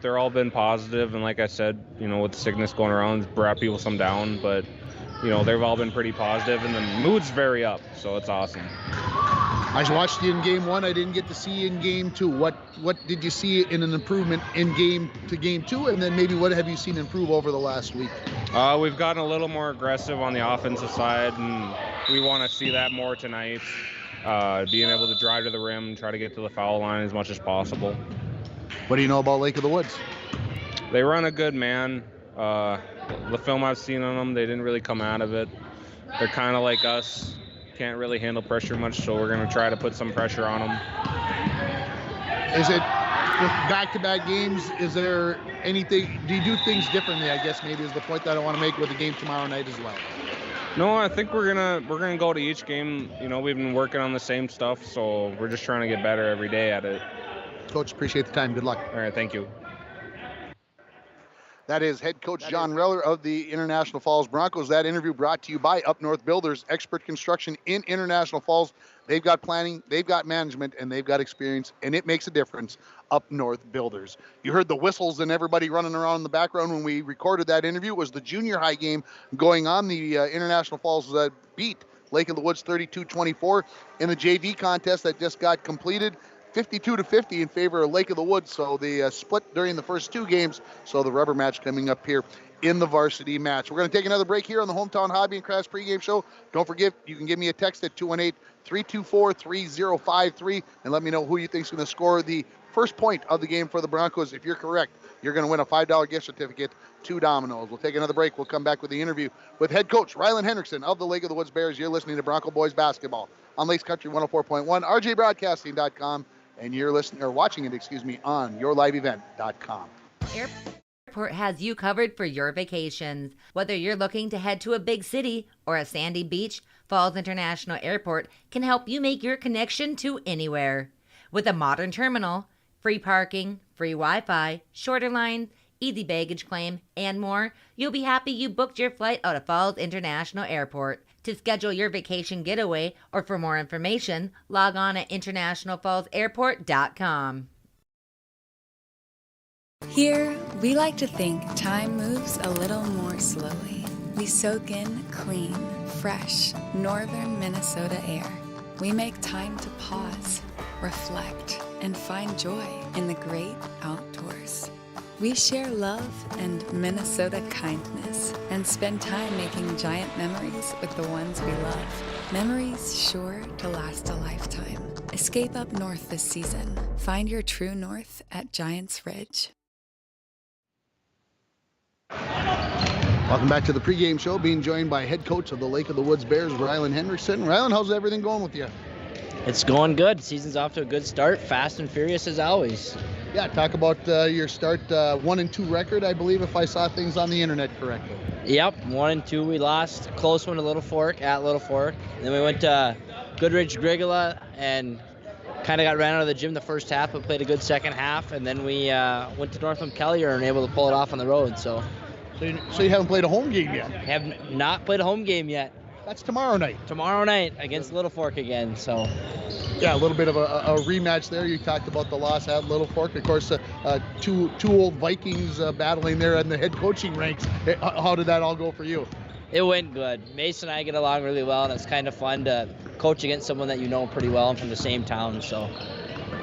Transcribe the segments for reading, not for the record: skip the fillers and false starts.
They're all been positive, and like I said, with the sickness going around, it's brought people some down, but, they've all been pretty positive, and the mood's very up, so it's awesome. I watched you in game 1. I didn't get to see you in game 2. What did you see in an improvement in game 2? And then maybe what have you seen improve over the last week? We've gotten a little more aggressive on the offensive side, and we want to see that more tonight. Being able to drive to the rim, try to get to the foul line as much as possible. What do you know about Lake of the Woods? They run a good man. The film I've seen on them, they didn't really come out of it. They're kind of like us. Can't really handle pressure much, so we're going to try to put some pressure on them. Is it with back-to-back games, is there anything, do you do things differently, I guess maybe is the point that I want to make with the game tomorrow night as well? No, I think we're gonna go to each game. We've been working on the same stuff, so we're just trying to get better every day at it. Coach, appreciate the time. Good luck. All right, thank you. That is head coach John Reller of the International Falls Broncos. That interview brought to you by Up North Builders, expert construction in International Falls. They've got planning, they've got management, and they've got experience, and it makes a difference. Up North Builders. You heard the whistles and everybody running around in the background when we recorded that interview. It was the junior high game going on. The International Falls beat Lake of the Woods 32-24 in the JV contest that just got completed. 52-50 in favor of Lake of the Woods. So the split during the first 2 games. So the rubber match coming up here in the varsity match. We're going to take another break here on the Hometown Hobby and Crafts pregame show. Don't forget, you can give me a text at 218-324-3053 and let me know who you think is going to score the first point of the game for the Broncos. If you're correct, you're going to win a $5 gift certificate to Domino's. We'll take another break. We'll come back with the interview with head coach Rylan Hendrickson of the Lake of the Woods Bears. You're listening to Bronco Boys Basketball on Lakes Country 104.1, rjbroadcasting.com. And you're listening or watching it, on yourliveevent.com. Airport has you covered for your vacations. Whether you're looking to head to a big city or a sandy beach, Falls International Airport can help you make your connection to anywhere. With a modern terminal, free parking, free Wi-Fi, shorter line, easy baggage claim, and more, you'll be happy you booked your flight out of Falls International Airport. To schedule your vacation getaway or for more information, log on at internationalfallsairport.com. Here, we like to think time moves a little more slowly. We soak in clean, fresh, northern Minnesota air. We make time to pause, reflect, and find joy in the great outdoors. We share love and Minnesota kindness and spend time making giant memories with the ones we love. Memories sure to last a lifetime. Escape up north this season. Find your true north at Giants Ridge. Welcome back to the pregame show, being joined by head coach of the Lake of the Woods Bears, Rylan Hendrickson. Rylan, how's everything going with you? It's going good. Season's off to a good start. Fast and furious as always. Yeah, talk about your start, 1-2 record, I believe, if I saw things on the internet correctly. Yep, 1-2. We lost close one to Little Fork at Little Fork. Then we went to Goodrich Grigala and kind of got ran out of the gym the first half, but played a good second half. And then we went to Northland Kellier and able to pull it off on the road. So you haven't played a home game yet? Have not played a home game yet. That's tomorrow night. Tomorrow night against Little Fork again. So. Yeah, a little bit of a rematch there. You talked about the loss at Little Fork. Of course, two old Vikings battling there in the head coaching ranks. How did that all go for you? It went good. Mason and I get along really well, and it's kind of fun to coach against someone that you know pretty well and from the same town. So.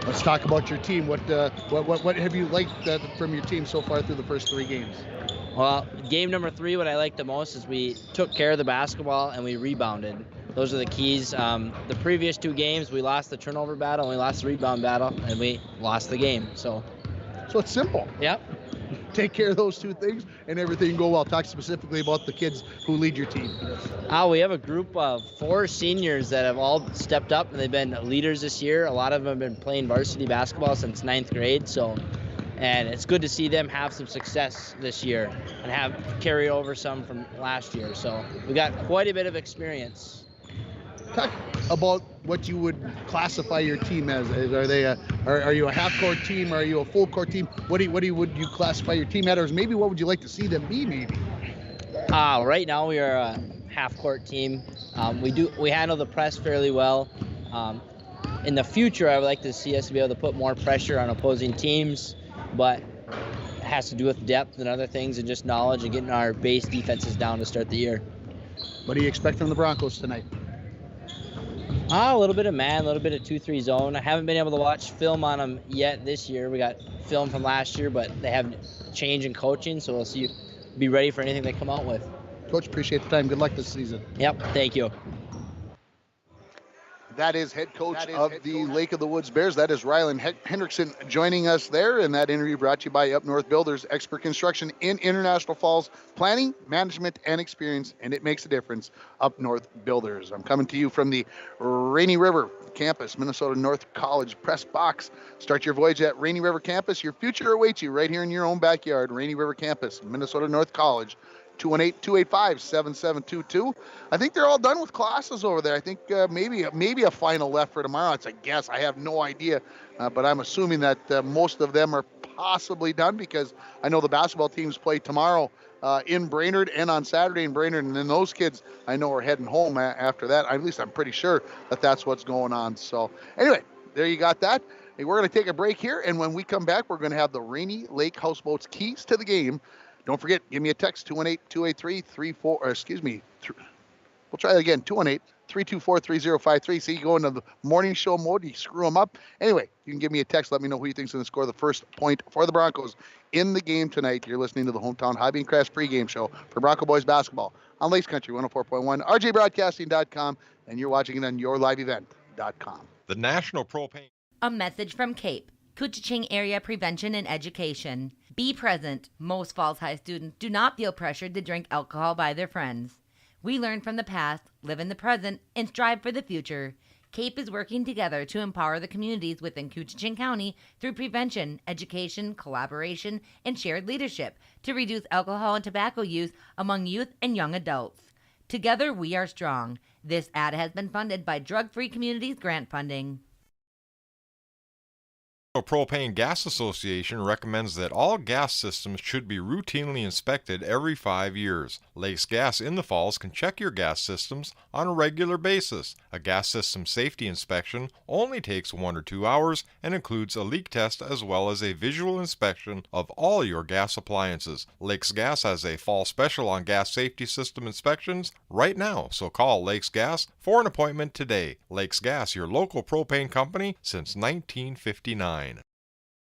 Let's talk about your team. What have you liked from your team so far through the first 3 games? Well, game number 3, what I liked the most is we took care of the basketball and we rebounded. Those are the keys. The previous 2 games, we lost the turnover battle and we lost the rebound battle, and we lost the game. So it's simple. Yep. Take care of those 2 things and everything will go well. Talk specifically about the kids who lead your team. We have a group of 4 seniors that have all stepped up and they've been leaders this year. A lot of them have been playing varsity basketball since 9th grade. And it's good to see them have some success this year and have carry over some from last year. So we got quite a bit of experience. Talk about what you would classify your team as. Are you a half-court team? Are you a full-court team? Would you classify your team at, or maybe what would you like to see them be? Maybe. Right now we are a half-court team. We handle the press fairly well. In the future, I would like to see us be able to put more pressure on opposing teams. But has to do with depth and other things and just knowledge and getting our base defenses down to start the year. What do you expect from the Broncos tonight? A little bit of man, a little bit of 2-3 zone. I haven't been able to watch film on them yet this year. We got film from last year, but they have change in coaching, so we'll see. Be ready for anything they come out with. Coach, appreciate the time. Good luck this season. Yep, thank you. That is head coach of the Lake of the Woods Bears. That is Rylan Hendrickson joining us there. And that interview brought to you by Up North Builders, expert construction in International Falls, planning, management, and experience. And it makes a difference. Up North Builders. I'm coming to you from the Rainy River campus, Minnesota North College press box. Start your voyage at Rainy River campus. Your future awaits you right here in your own backyard. Rainy River campus, Minnesota North College. 218-285-7722. I think they're all done with classes over there. I think maybe a final left for tomorrow. It's a guess. I have no idea, but I'm assuming that most of them are possibly done because I know the basketball teams play tomorrow in Brainerd and on Saturday in Brainerd, and then those kids I know are heading home after that. At least I'm pretty sure that that's what's going on. So anyway, there you got that. Hey, we're going to take a break here, and when we come back, we're going to have the Rainy Lake Houseboats keys to the game. Don't forget, give me a text, 218-283-34, or excuse me, we'll try it again, 218-324-3053. See, you go into the morning show mode, you screw them up. Anyway, you can give me a text, let me know who you think's going to score the first point for the Broncos in the game tonight. You're listening to the Hometown Hobby and Crafts pregame show for Bronco Boys basketball on Lakes Country 104.1, rjbroadcasting.com, and you're watching it on yourliveevent.com. The National Propane. A message from CAPE, Couchiching Area Prevention and Education. Be present. Most Falls High students do not feel pressured to drink alcohol by their friends. We learn from the past, live in the present, and strive for the future. CAPE is working together to empower the communities within Couchiching County through prevention, education, collaboration, and shared leadership to reduce alcohol and tobacco use among youth and young adults. Together, we are strong. This ad has been funded by Drug Free Communities Grant Funding. The Propane Gas Association recommends that all gas systems should be routinely inspected every 5 years. Lakes Gas in the Falls can check your gas systems on a regular basis. A gas system safety inspection only takes 1 or 2 hours and includes a leak test as well as a visual inspection of all your gas appliances. Lakes Gas has a fall special on gas safety system inspections right now, so call Lakes Gas for an appointment today. Lakes Gas, your local propane company since 1959.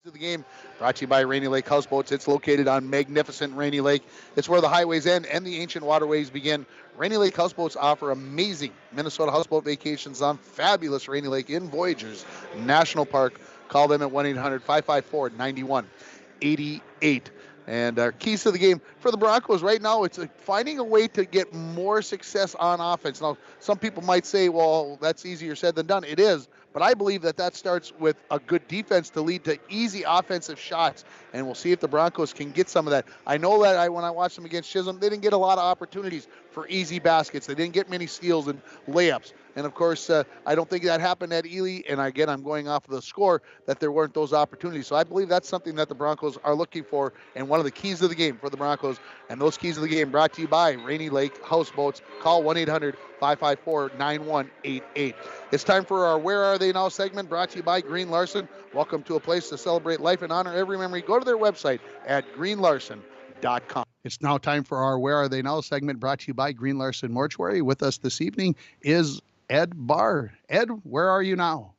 To the game brought to you by Rainy Lake Houseboats. It's located on magnificent Rainy Lake. It's where the highways end and the ancient waterways begin. Rainy Lake Houseboats offer amazing Minnesota houseboat vacations on fabulous Rainy Lake in Voyageurs National Park. Call them at 1-800-554-9188. And our keys to the game for the Broncos right now, it's finding a way to get more success on offense. Now, some people might say, well, that's easier said than done. It is. But I believe that starts with a good defense to lead to easy offensive shots, and we'll see if the Broncos can get some of that. I know that when I watched them against Chisholm, they didn't get a lot of opportunities for easy baskets. They didn't get many steals and layups. And, of course, I don't think that happened at Ely. And, again, I'm going off of the score that there weren't those opportunities. So I believe that's something that the Broncos are looking for and one of the keys of the game for the Broncos. And those keys of the game brought to you by Rainy Lake Houseboats. Call 1-800-554-9188. It's time for our Where Are They Now segment brought to you by Green Larson. Welcome to a place to celebrate life and honor every memory. Go to their website at greenlarson.com. It's now time for our Where Are They Now segment brought to you by Green Larson Mortuary. With us this evening is Ed Barr. Ed, where are you now?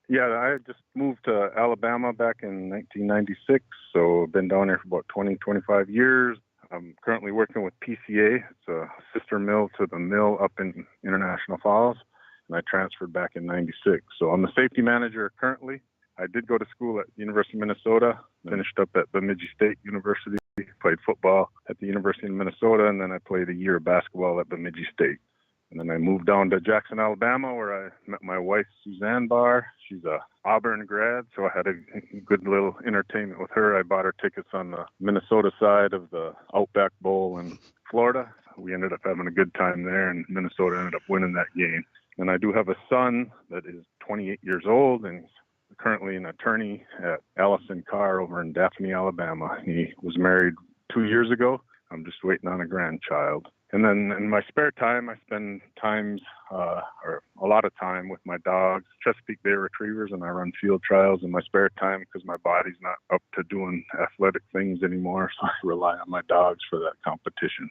Yeah, I just moved to Alabama back in 1996, so I've been down there for about 25 years. I'm currently working with PCA. It's a sister mill to the mill up in International Falls, and I transferred back in 96. So I'm the safety manager currently. I did go to school at the University of Minnesota, finished up at Bemidji State University, played football at the University of Minnesota, and then I played a year of basketball at Bemidji State. And then I moved down to Jackson, Alabama, where I met my wife, Suzanne Barr. She's a Auburn grad, so I had a good little entertainment with her. I bought her tickets on the Minnesota side of the Outback Bowl in Florida. We ended up having a good time there, and Minnesota ended up winning that game. And I do have a son that is 28 years old, and he's currently an attorney at Allison Carr over in Daphne, Alabama. He was married 2 years ago. I'm just waiting on a grandchild. And then in my spare time, I spend or a lot of time with my dogs, Chesapeake Bay Retrievers, and I run field trials in my spare time because my body's not up to doing athletic things anymore, so I rely on my dogs for that competition.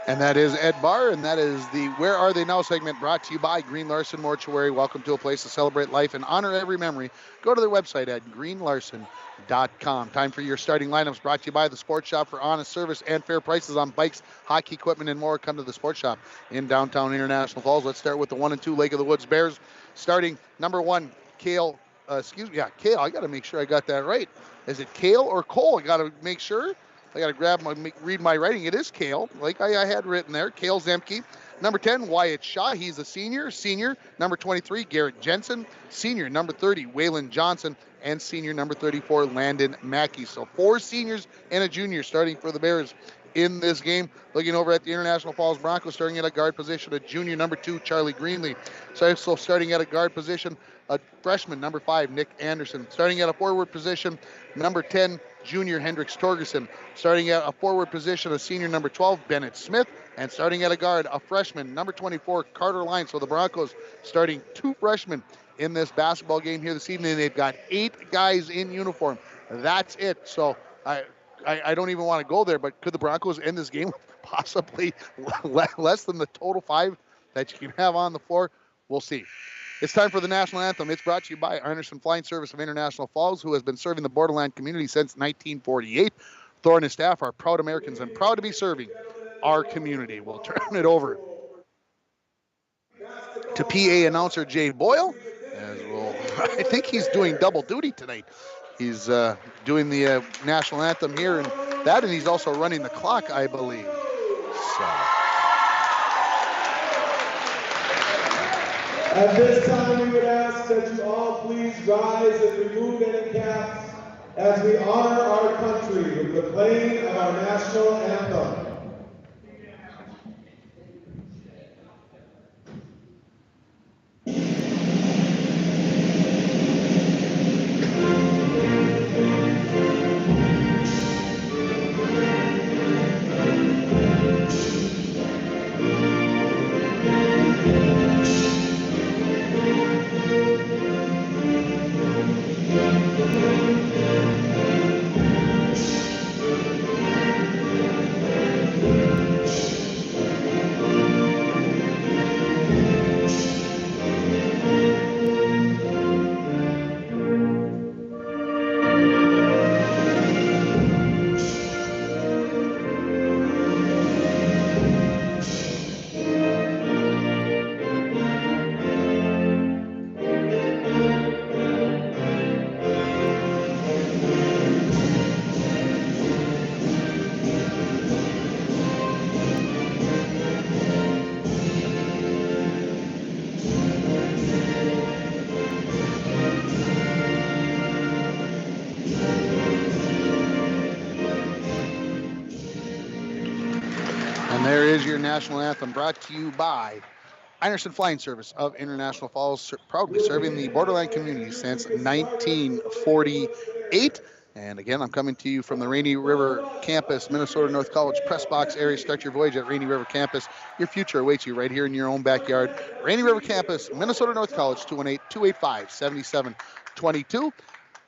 And that is Ed Barr, and that is the Where Are They Now segment brought to you by Green Larson Mortuary. Welcome to a place to celebrate life and honor every memory. Go to their website at greenlarson.com. Time for your starting lineups brought to you by the Sports Shop for honest service and fair prices on bikes, hockey equipment, and more. Come to the Sports Shop in downtown International Falls. Let's start with the 1 and 2 Lake of the Woods Bears. Starting number 1, Kale. Kale. I got to make sure I got that right. Is it Kale or Cole? I got to make sure. I got to read my writing. It is Kale, like I had written there. Kale Zemke. Number 10, Wyatt Shaw. He's a senior. Number 23, Garrett Jensen. Senior. Number 30, Waylon Johnson. And senior number 34, Landon Mackey. So 4 seniors and a junior starting for the Bears in this game. Looking over at the International Falls Broncos, starting at a guard position, a junior, number 2, Charlie Greenlee. So starting at a guard position, a freshman, number 5, Nick Anderson. Starting at a forward position, number 10, junior Hendricks Torgerson. Starting at a forward position, a senior, number 12, Bennett Smith. And starting at a guard, a freshman, number 24, Carter Lyons. So the Broncos starting 2 freshmen in this basketball game here this evening. They've got 8 guys in uniform. That's it. So I don't even want to go there, but could the Broncos end this game with possibly less than the total 5 that you can have on the floor? We'll see. It's time for the national anthem. It's brought to you by Anderson Flying Service of International Falls, who has been serving the borderland community since 1948. Thor and his staff are proud Americans and proud to be serving our community. We'll turn it over to PA announcer Jay Boyle. I think he's doing double duty tonight. He's doing the national anthem here, and he's also running the clock, I believe. So. At this time, we would ask that you all please rise and remove any caps as we honor our country with the playing of our national anthem. There is your national anthem brought to you by Anderson Flying Service of International Falls, proudly serving the borderland community since 1948. And again, I'm coming to you from the Rainy River Campus, Minnesota North College Press Box area. Start your voyage at Rainy River Campus. Your future awaits you right here in your own backyard. Rainy River Campus, Minnesota North College, 218-285-7722.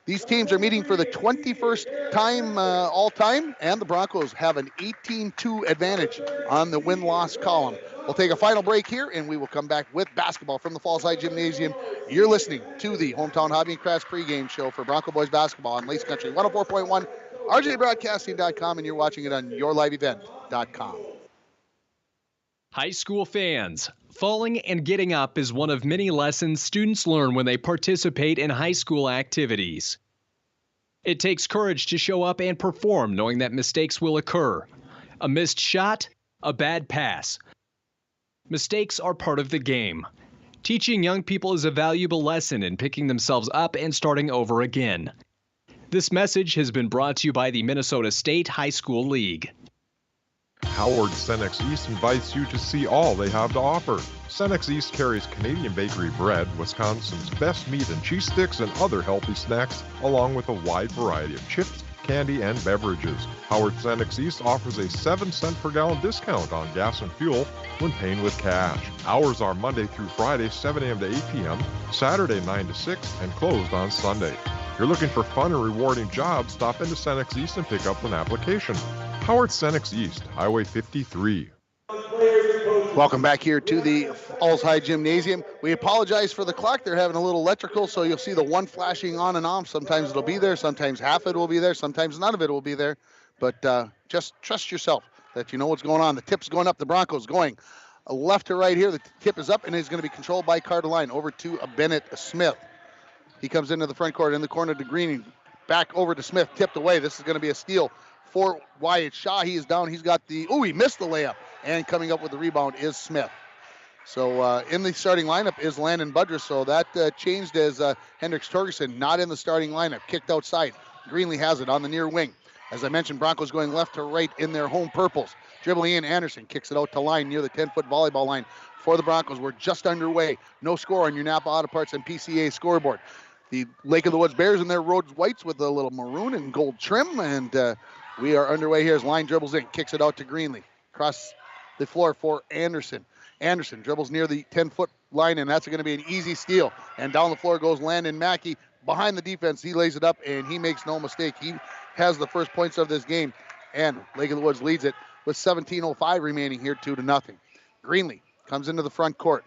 These teams are meeting for the 21st time all-time, and the Broncos have an 18-2 advantage on the win-loss column. We'll take a final break here, and we will come back with basketball from the Falls High Gymnasium. You're listening to the Hometown Hobby and Crafts pregame show for Bronco Boys basketball on Lace Country 104.1, rjbroadcasting.com, and you're watching it on yourliveevent.com. High school fans, falling and getting up is one of many lessons students learn when they participate in high school activities. It takes courage to show up and perform knowing that mistakes will occur. A missed shot, a bad pass. Mistakes are part of the game. Teaching young people is a valuable lesson in picking themselves up and starting over again. This message has been brought to you by the Minnesota State High School League. Howard Cenex East invites you to see all they have to offer. Cenex East carries Canadian bakery bread, Wisconsin's best meat and cheese sticks, and other healthy snacks, along with a wide variety of chips, candy, and beverages. Howard Cenex East offers a 7-cent per gallon discount on gas and fuel when paying with cash. Hours are Monday through Friday, 7 a.m. to 8 p.m., Saturday 9 to 6, and closed on Sunday. If you're looking for fun and rewarding jobs, stop into Cenex East and pick up an application. Howard Cenex East, Highway 53. Welcome back here to the Falls High Gymnasium. We apologize for the clock. They're having a little electrical, so you'll see the one flashing on and off. Sometimes it'll be there, sometimes half of it will be there, sometimes none of it will be there. But just trust yourself that you know what's going on. The tip's going up. The Broncos going left to right here. The tip is up, and it's going to be controlled by Carter Line. Over to Bennett Smith. He comes into the front court, in the corner to Greening. Back over to Smith, tipped away. This is going to be a steal for Wyatt Shaw. He is down. He's got the, he missed the layup. And coming up with the rebound is Smith. So in the starting lineup is Landon Budrus. So that changed as Hendrickson not in the starting lineup. Kicked outside. Greenlee has it on the near wing. As I mentioned, Broncos going left to right in their home purples. Dribbling in, Anderson kicks it out to line near the 10-foot volleyball line for the Broncos. We're just underway. No score on your Napa Auto Parts and PCA scoreboard. The Lake of the Woods Bears in their Rhodes whites with a little maroon and gold trim. And we are underway here as Line dribbles in, kicks it out to Greenlee. Across the floor for Anderson. Anderson dribbles near the 10-foot line, and that's going to be an easy steal. And down the floor goes Landon Mackey. Behind the defense, he lays it up, and he makes no mistake. He has the first points of this game, and Lake of the Woods leads it with 17:05 remaining here, 2-0. Greenlee comes into the front court.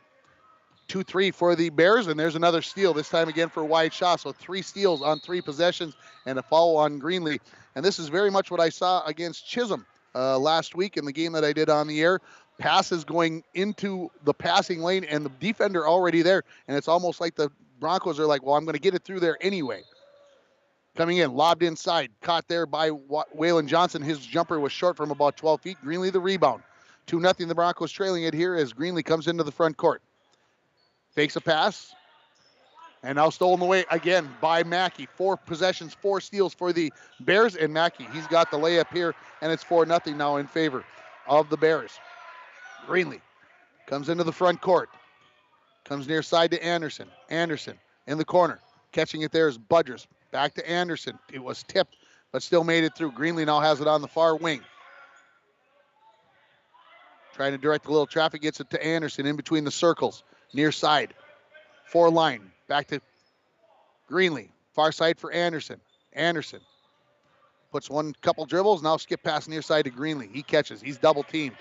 2-3 for the Bears, and there's another steal, this time again for Wyatt Shaw. So 3 steals on 3 possessions and a foul on Greenlee. And this is very much what I saw against Chisholm last week in the game that I did on the air. Passes going into the passing lane and the defender already there. And it's almost like the Broncos are like, well, I'm going to get it through there anyway. Coming in, lobbed inside, caught there by Waylon Johnson. His jumper was short from about 12 feet. Greenlee the rebound. 2-0 the Broncos trailing it here as Greenlee comes into the front court. Fakes a pass. And now stolen away again by Mackey. 4 possessions, 4 steals for the Bears. And Mackey, he's got the layup here, and it's 4-0 now in favor of the Bears. Greenlee comes into the front court. Comes near side to Anderson. Anderson in the corner. Catching it there is Budrus. Back to Anderson. It was tipped, but still made it through. Greenlee now has it on the far wing. Trying to direct a little traffic. Gets it to Anderson in between the circles. Near side. 4 line. Back to Greenlee. Far side for Anderson. Anderson puts one couple dribbles. Now skip pass near side to Greenlee. He catches. He's double teamed.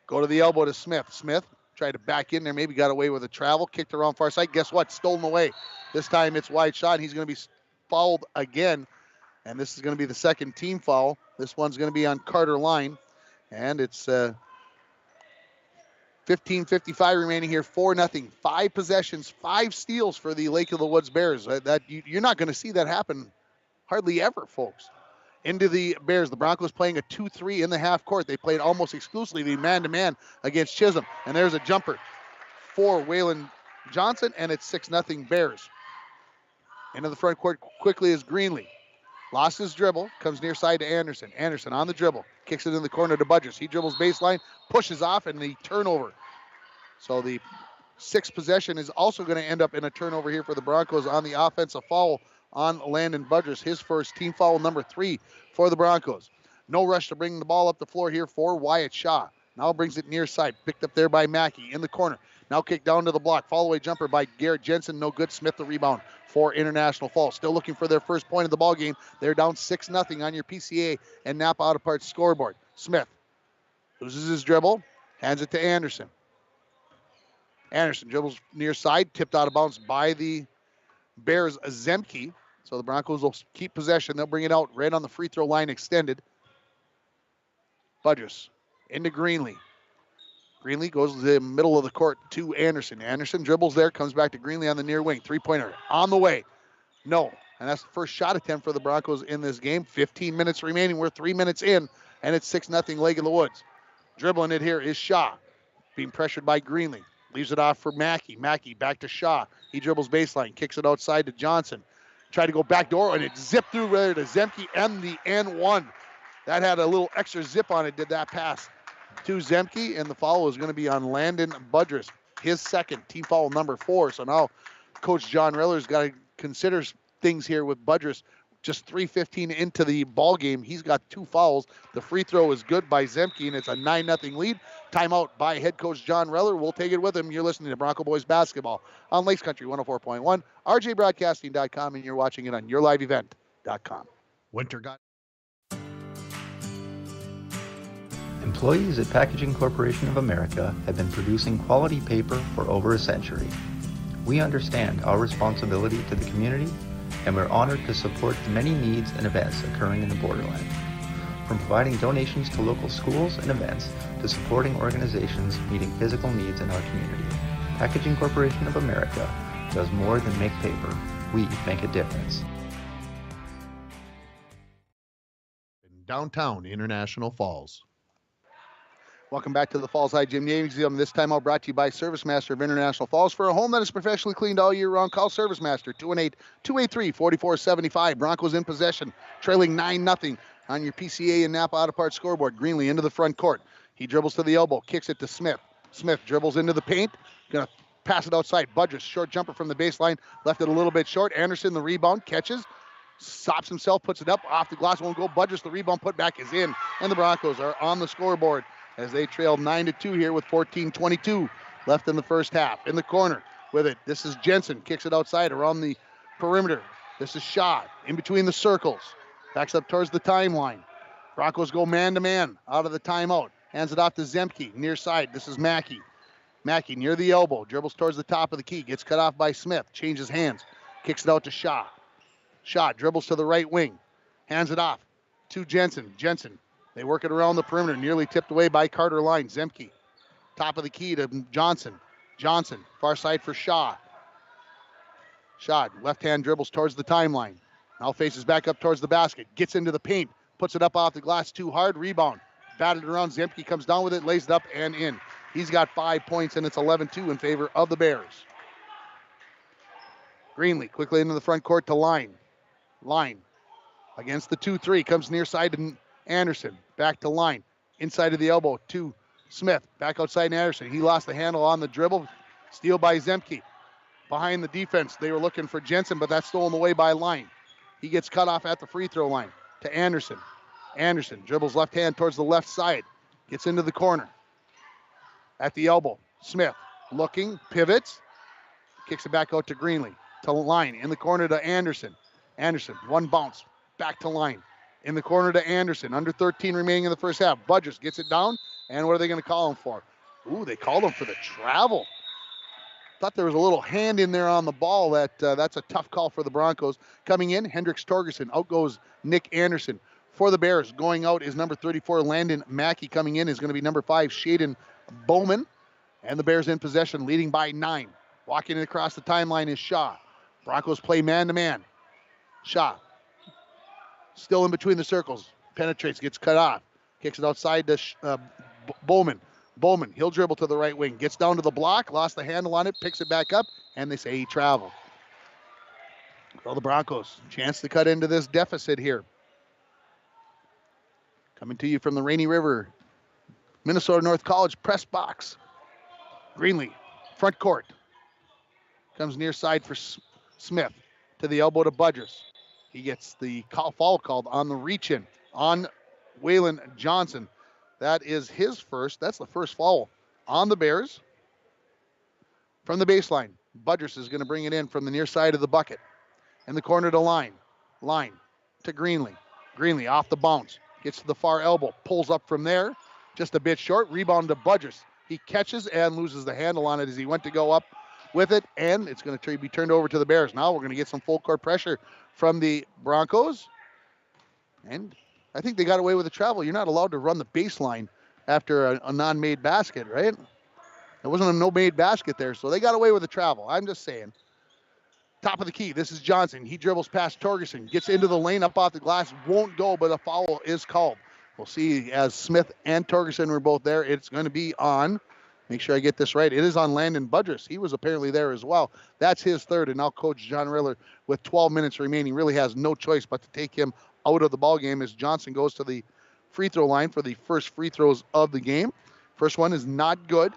Go to the elbow to Smith. Smith tried to back in there. Maybe got away with a travel. Kicked around far side. Guess what? Stolen away. This time it's wide shot. He's going to be fouled again. And this is going to be the second team foul. This one's going to be on Carter Line. And it's 15:55 remaining here, 4-0. 5 possessions, 5 steals for the Lake of the Woods Bears. You're not going to see that happen hardly ever, folks. Into the Bears. The Broncos playing a 2-3 in the half court. They played almost exclusively man-to-man against Chisholm. And there's a jumper for Waylon Johnson, and it's 6-0 Bears. Into the front court quickly is Greenlee. Lost his dribble, comes near side to Anderson. Anderson on the dribble, kicks it in the corner to Budrus. He dribbles baseline, pushes off, and the turnover. So the 6th possession is also going to end up in a turnover here for the Broncos on the offensive foul on Landon Budrus. His first team foul, number 3 for the Broncos. No rush to bring the ball up the floor here for Wyatt Shaw. Now brings it near side, picked up there by Mackey in the corner. Now kick down to the block. Fall-away jumper by Garrett Jensen. No good. Smith the rebound for International Falls. Still looking for their first point of the ball game. They're down 6-0 on your PCA and Napa Auto Parts scoreboard. Smith loses his dribble, hands it to Anderson. Anderson dribbles near side, tipped out of bounds by the Bears' Zemke. So the Broncos will keep possession. They'll bring it out right on the free throw line extended. Budrus into Greenlee. Greenlee goes to the middle of the court to Anderson. Anderson dribbles there, comes back to Greenlee on the near wing. 3-pointer on the way. No. And that's the first shot attempt for the Broncos in this game. 15 minutes remaining. We're 3 minutes in, and it's 6-0 Lake of the Woods. Dribbling it here is Shaw. Being pressured by Greenlee. Leaves it off for Mackey. Mackey back to Shaw. He dribbles baseline, kicks it outside to Johnson. Tried to go back door, and it zipped through rather to Zemke and the N1. That had a little extra zip on it, did that pass to Zemke, and the foul is going to be on Landon Budrus, his second, team foul number 4. So now Coach John Reller's got to consider things here with Budrus. just 3:15 into the ball game. He's got 2 fouls. The free throw is good by Zemke, and it's a 9-0 lead. Timeout by head coach John Reller. We'll take it with him. You're listening to Bronco Boys basketball on Lakes Country 104.1, rjbroadcasting.com, and you're watching it on yourliveevent.com. Winter got. Employees at Packaging Corporation of America have been producing quality paper for over a century. We understand our responsibility to the community, and we're honored to support the many needs and events occurring in the borderland. From providing donations to local schools and events to supporting organizations meeting physical needs in our community, Packaging Corporation of America does more than make paper. We make a difference. In downtown International Falls. Welcome back to the Falls High Gymnasium. This time out brought to you by Service Master of International Falls. For a home that is professionally cleaned all year round, call Service Master, 218-283-4475. Broncos in possession, trailing 9-0 on your PCA and Napa Auto Parts scoreboard. Greenlee into the front court. He dribbles to the elbow, kicks it to Smith. Smith dribbles into the paint, going to pass it outside. Budgers, short jumper from the baseline, left it a little bit short. Anderson, the rebound, catches, stops himself, puts it up, off the glass, won't go. Budgers, the rebound, put back is in, and the Broncos are on the scoreboard as they trail 9-2 here with 14:22 left in the first half. In the corner with it, this is Jensen, kicks it outside around the perimeter. This is Shaw in between the circles, backs up towards the timeline. Broncos go man-to-man out of the timeout. Hands it off to Zemke, near side. This is Mackey. Mackey near the elbow, dribbles towards the top of the key, gets cut off by Smith, changes hands, kicks it out to Shaw. Shaw dribbles to the right wing, hands it off to Jensen. Jensen, they work it around the perimeter, nearly tipped away by Carter Line. Zemke, top of the key to Johnson. Johnson, far side for Shaw. Shaw, left hand dribbles towards the timeline. Now faces back up towards the basket, gets into the paint, puts it up off the glass too hard, rebound. Batted around, Zemke comes down with it, lays it up and in. He's got 5 points, and it's 11-2 in favor of the Bears. Greenlee quickly into the front court to Line. Line against the 2-3, comes near side to Anderson, back to Line, inside of the elbow to Smith, back outside Anderson. He lost the handle on the dribble, steal by Zemke. Behind the defense, they were looking for Jensen, but that's stolen away by Line. He gets cut off at the free throw line to Anderson. Anderson dribbles left hand towards the left side, gets into the corner. At the elbow, Smith looking, pivots, kicks it back out to Greenlee, to Line, in the corner to Anderson. Anderson, one bounce, back to Line. In the corner to Anderson, under 13 remaining in the first half. Budgers gets it down, and what are they going to call him for? Ooh, they called him for the travel. Thought there was a little hand in there on the ball. That's a tough call for the Broncos. Coming in, Hendricks Torgerson. Out goes Nick Anderson. For the Bears, going out is number 34, Landon Mackey. Coming in is going to be number 5, Shaden Bowman. And the Bears in possession, leading by 9. Walking across the timeline is Shaw. Broncos play man-to-man. Shaw, still in between the circles, penetrates, gets cut off, kicks it outside to Bowman. Bowman, he'll dribble to the right wing, gets down to the block, lost the handle on it, picks it back up, and they say he traveled. Well, the Broncos, chance to cut into this deficit here. Coming to you from the Rainy River, Minnesota North College press box. Greenlee, front court. Comes near side for Smith, to the elbow to Budgers. He gets the foul called on the reach-in on Waylon Johnson. That is his first. That's the first foul on the Bears. From the baseline, Budgers is going to bring it in from the near side of the bucket. In the corner to Line. Line to Greenlee. Greenlee off the bounce. Gets to the far elbow. Pulls up from there. Just a bit short. Rebound to Budgers. He catches and loses the handle on it as he went to go up with it, and it's going to be turned over to the Bears. Now we're going to get some full court pressure from the Broncos, and I think they got away with the travel. You're not allowed to run the baseline after a non-made basket, right? There wasn't a no-made basket there, so they got away with the travel. I'm just saying. Top of the key, this is Johnson. He dribbles past Torgerson, gets into the lane, up off the glass, won't go, but a foul is called. We'll see as Smith and Torgerson were both there. It's going to be on, make sure I get this right, it is on Landon Budgers. He was apparently there as well. That's his third, and now Coach John Reller, with 12 minutes remaining, really has no choice but to take him out of the ball game as Johnson goes to the free throw line for the first free throws of the game. First one is not good.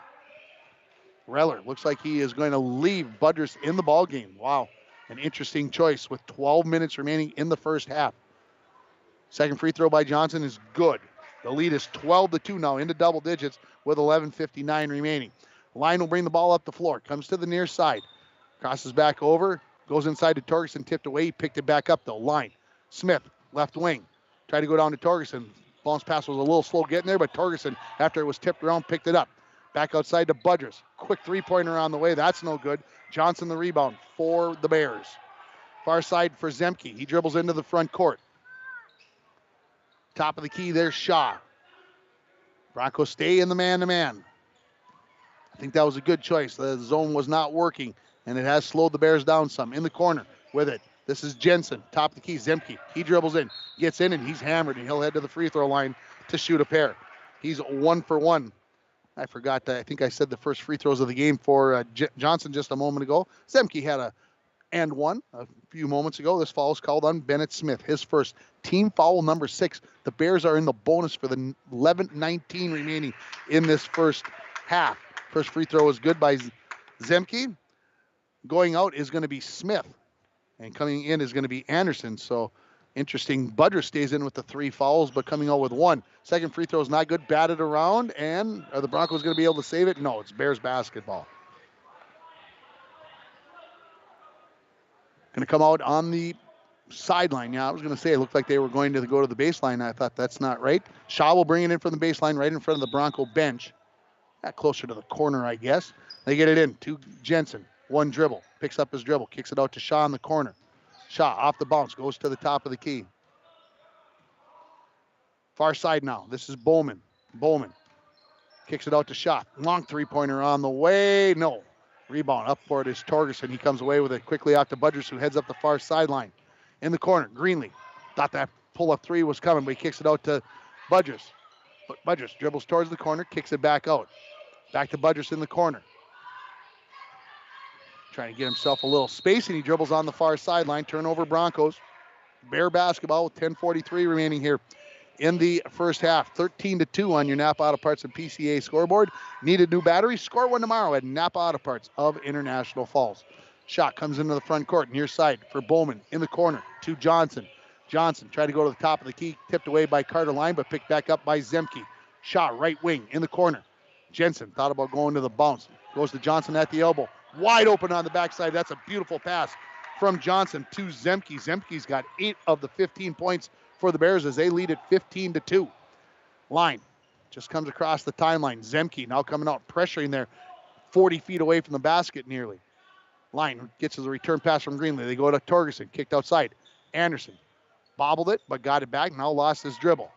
Reller looks like he is going to leave Budgers in the ball game. Wow. An interesting choice with 12 minutes remaining in the first half. Second free throw by Johnson is good. The lead is 12-2 now, into double digits with 11:59 remaining. Line will bring the ball up the floor. Comes to the near side. Crosses back over. Goes inside to Torgerson. Tipped away. He picked it back up though. Line. Smith, left wing. Tried to go down to Torgerson. Bounce pass was a little slow getting there, but Torgerson, after it was tipped around, picked it up. Back outside to Budgers. Quick three-pointer on the way. That's no good. Johnson the rebound for the Bears. Far side for Zemke. He dribbles into the front court. Top of the key, there's Shaw. Broncos stay in the man-to-man. I think that was a good choice. The zone was not working, and it has slowed the Bears down some. In the corner with it. This is Jensen, top of the key, Zemke. He dribbles in, gets in, and he's hammered, and he'll head to the free throw line to shoot a pair. He's 1 for 1. I forgot, I think I said the first free throws of the game for Johnson just a moment ago. Zemke had a and one a few moments ago. This foul is called on Bennett Smith, his first, team foul number 6. The Bears are in the bonus for the 11:19 remaining in this first half. First free throw is good by Zemke. Going out is going to be Smith, and coming in is going to be Anderson. So interesting. Budger stays in with the 3 fouls, but coming out with 1. Second free throw is not good. Batted around, and are the Broncos going to be able to save it? No, it's Bears basketball. Going to come out on the sideline. Yeah, I was going to say it looked like they were going to go to the baseline. I thought that's not right. Shaw will bring it in from the baseline right in front of the Bronco bench. Closer to the corner, I guess. They get it in to Jensen. 1 dribble. Picks up his dribble. Kicks it out to Shaw in the corner. Shaw off the bounce. Goes to the top of the key. Far side now. This is Bowman. Bowman kicks it out to Shaw. Long three-pointer on the way. No. Rebound up for it is Torgerson. He comes away with it quickly out to Budgers, who heads up the far sideline. In the corner, Greenlee. Thought that pull-up 3 was coming, but he kicks it out to Budgers. But Budgers dribbles towards the corner, kicks it back out. Back to Budgers in the corner. Trying to get himself a little space, and he dribbles on the far sideline. Turnover Broncos. Bear basketball with 10:43 remaining here in the first half. 13-2 on your Napa Auto Parts and PCA scoreboard. Needed new batteries? Score one tomorrow at Napa Auto Parts of International Falls. Shot comes into the front court, near side for Bowman. In the corner to Johnson. Johnson tried to go to the top of the key, tipped away by Carter Line, but picked back up by Zemke. Shot right wing in the corner. Jensen thought about going to the bounce. Goes to Johnson at the elbow. Wide open on the backside. That's a beautiful pass from Johnson to Zemke. Zemke's got 8 of the 15 points for the Bears as they lead at 15-2. Line just comes across the timeline. Zemke now coming out, pressuring there, 40 feet away from the basket nearly. Line gets the return pass from Greenlee. They go to Torgerson, kicked outside. Anderson bobbled it, but got it back. Now lost his dribble.